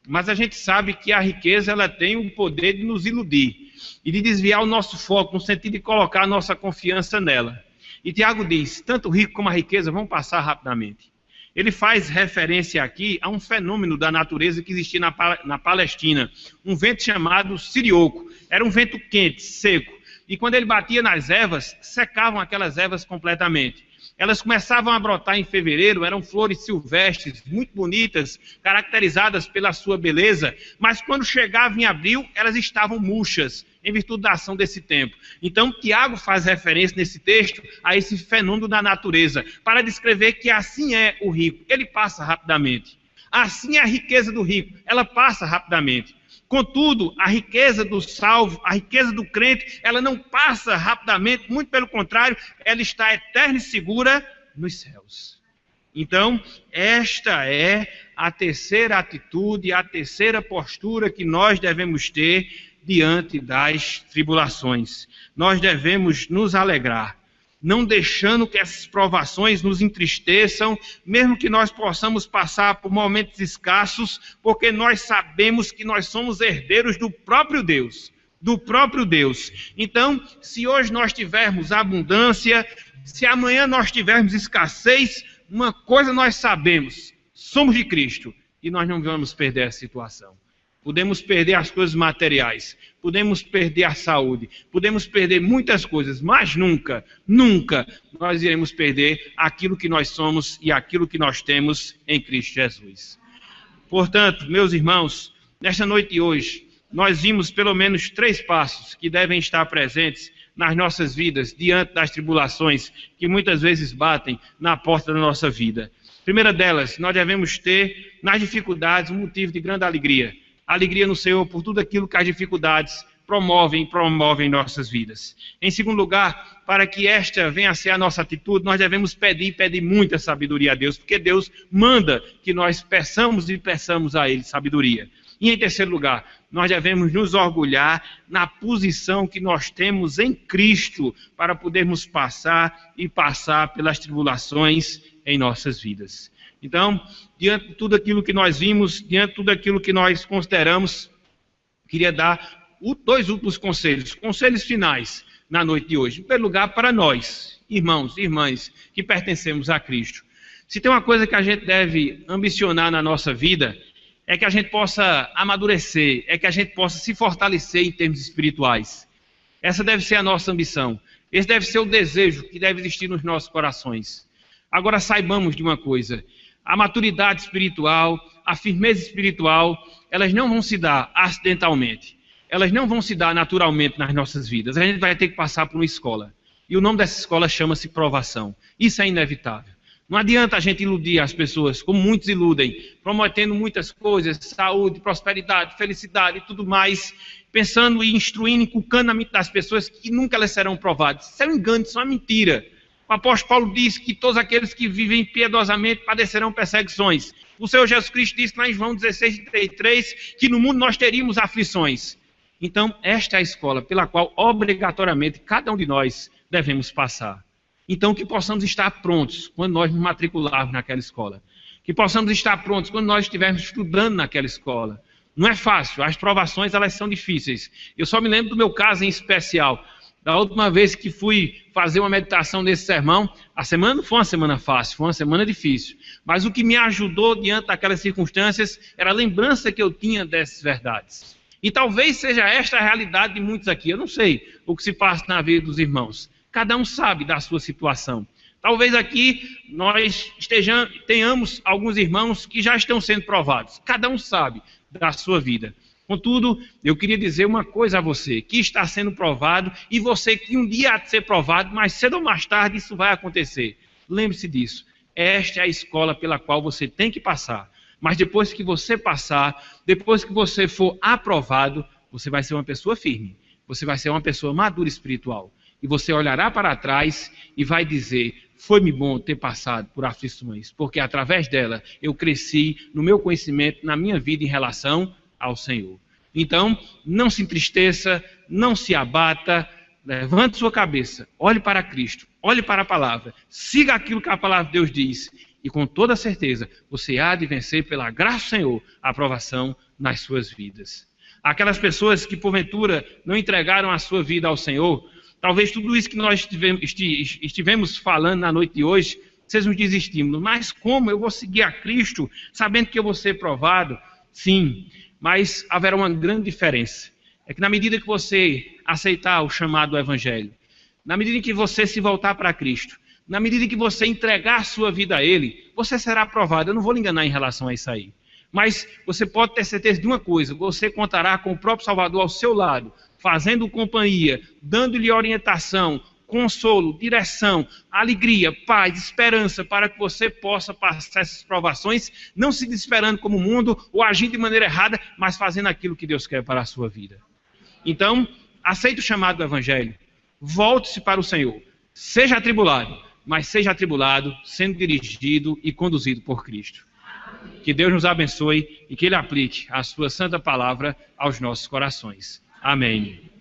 mas a gente sabe que a riqueza ela tem o poder de nos iludir, e de desviar o nosso foco, no sentido de colocar a nossa confiança nela. E Tiago diz, tanto o rico como a riqueza vão passar rapidamente. Ele faz referência aqui a um fenômeno da natureza que existia na Palestina, um vento chamado sirioco. Era um vento quente, seco, e quando ele batia nas ervas, secavam aquelas ervas completamente. Elas começavam a brotar em fevereiro, eram flores silvestres, muito bonitas, caracterizadas pela sua beleza, mas quando chegava em abril, elas estavam murchas, em virtude da ação desse tempo. Então, Tiago faz referência nesse texto a esse fenômeno da natureza, para descrever que assim é o rico, ele passa rapidamente. Assim é a riqueza do rico, ela passa rapidamente. Contudo, a riqueza do salvo, a riqueza do crente, ela não passa rapidamente, muito pelo contrário, ela está eterna e segura nos céus. Então, esta é a terceira atitude, a terceira postura que nós devemos ter diante das tribulações. Nós devemos nos alegrar, não deixando que essas provações nos entristeçam, mesmo que nós possamos passar por momentos escassos, porque nós sabemos que nós somos herdeiros do próprio Deus. Do próprio Deus. Então, se hoje nós tivermos abundância, se amanhã nós tivermos escassez, uma coisa nós sabemos, somos de Cristo e nós não vamos perder a situação. Podemos perder as coisas materiais, podemos perder a saúde, podemos perder muitas coisas, mas nunca, nunca nós iremos perder aquilo que nós somos e aquilo que nós temos em Cristo Jesus. Portanto, meus irmãos, nesta noite de hoje, nós vimos pelo menos 3 passos que devem estar presentes nas nossas vidas, diante das tribulações que muitas vezes batem na porta da nossa vida. Primeira delas, nós devemos ter nas dificuldades um motivo de grande alegria. Alegria no Senhor por tudo aquilo que as dificuldades promovem em nossas vidas. Em segundo lugar, para que esta venha a ser a nossa atitude, nós devemos pedir muita sabedoria a Deus, porque Deus manda que nós peçamos a Ele sabedoria. E em terceiro lugar, nós devemos nos orgulhar na posição que nós temos em Cristo para podermos passar pelas tribulações em nossas vidas. Então, diante de tudo aquilo que nós vimos, diante de tudo aquilo que nós consideramos, queria dar 2 últimos conselhos finais na noite de hoje. Em primeiro lugar, para nós, irmãos e irmãs, que pertencemos a Cristo. Se tem uma coisa que a gente deve ambicionar na nossa vida, é que a gente possa amadurecer, é que a gente possa se fortalecer em termos espirituais. Essa deve ser a nossa ambição. Esse deve ser o desejo que deve existir nos nossos corações. Agora saibamos de uma coisa: a maturidade espiritual, a firmeza espiritual, elas não vão se dar acidentalmente. Elas não vão se dar naturalmente nas nossas vidas. A gente vai ter que passar por uma escola. E o nome dessa escola chama-se provação. Isso é inevitável. Não adianta a gente iludir as pessoas, como muitos iludem, prometendo muitas coisas, saúde, prosperidade, felicidade e tudo mais, pensando e instruindo, inculcando na mente das pessoas que nunca elas serão provadas. Isso é um engano, isso é uma mentira. O apóstolo Paulo diz que todos aqueles que vivem piedosamente padecerão perseguições. O Senhor Jesus Cristo disse lá em João 16:33 que no mundo nós teríamos aflições. Então, esta é a escola pela qual obrigatoriamente cada um de nós devemos passar. Então, que possamos estar prontos quando nós nos matricularmos naquela escola. Que possamos estar prontos quando nós estivermos estudando naquela escola. Não é fácil, as provações elas são difíceis. Eu só me lembro do meu caso em especial. Da última vez que fui fazer uma meditação nesse sermão, a semana não foi uma semana fácil, foi uma semana difícil. Mas o que me ajudou diante daquelas circunstâncias era a lembrança que eu tinha dessas verdades. E talvez seja esta a realidade de muitos aqui. Eu não sei o que se passa na vida dos irmãos. Cada um sabe da sua situação. Talvez aqui nós tenhamos alguns irmãos que já estão sendo provados. Cada um sabe da sua vida. Contudo, eu queria dizer uma coisa a você, que está sendo provado, e você que um dia há de ser provado, mas cedo ou mais tarde isso vai acontecer. Lembre-se disso. Esta é a escola pela qual você tem que passar. Mas depois que você passar, depois que você for aprovado, você vai ser uma pessoa firme. Você vai ser uma pessoa madura espiritual. E você olhará para trás e vai dizer: foi-me bom ter passado por aflições, porque através dela eu cresci no meu conhecimento, na minha vida em relação ao Senhor. Então, não se entristeça, não se abata, levante sua cabeça, olhe para Cristo, olhe para a palavra, siga aquilo que a palavra de Deus diz, e com toda certeza você há de vencer pela graça do Senhor a aprovação nas suas vidas. Aquelas pessoas que porventura não entregaram a sua vida ao Senhor, talvez tudo isso que nós estivemos falando na noite de hoje seja um desestímulo. Mas como eu vou seguir a Cristo sabendo que eu vou ser provado? Sim, mas haverá uma grande diferença. É que na medida que você aceitar o chamado do Evangelho, na medida em que você se voltar para Cristo, na medida em que você entregar sua vida a Ele, você será aprovado. Eu não vou lhe enganar em relação a isso aí. Mas você pode ter certeza de uma coisa: você contará com o próprio Salvador ao seu lado, fazendo companhia, dando-lhe orientação, consolo, direção, alegria, paz, esperança, para que você possa passar essas provações, não se desesperando como o mundo, ou agindo de maneira errada, mas fazendo aquilo que Deus quer para a sua vida. Então, aceite o chamado do Evangelho, volte-se para o Senhor, seja atribulado, mas seja atribulado sendo dirigido e conduzido por Cristo. Que Deus nos abençoe e que Ele aplique a sua santa palavra aos nossos corações. Amém.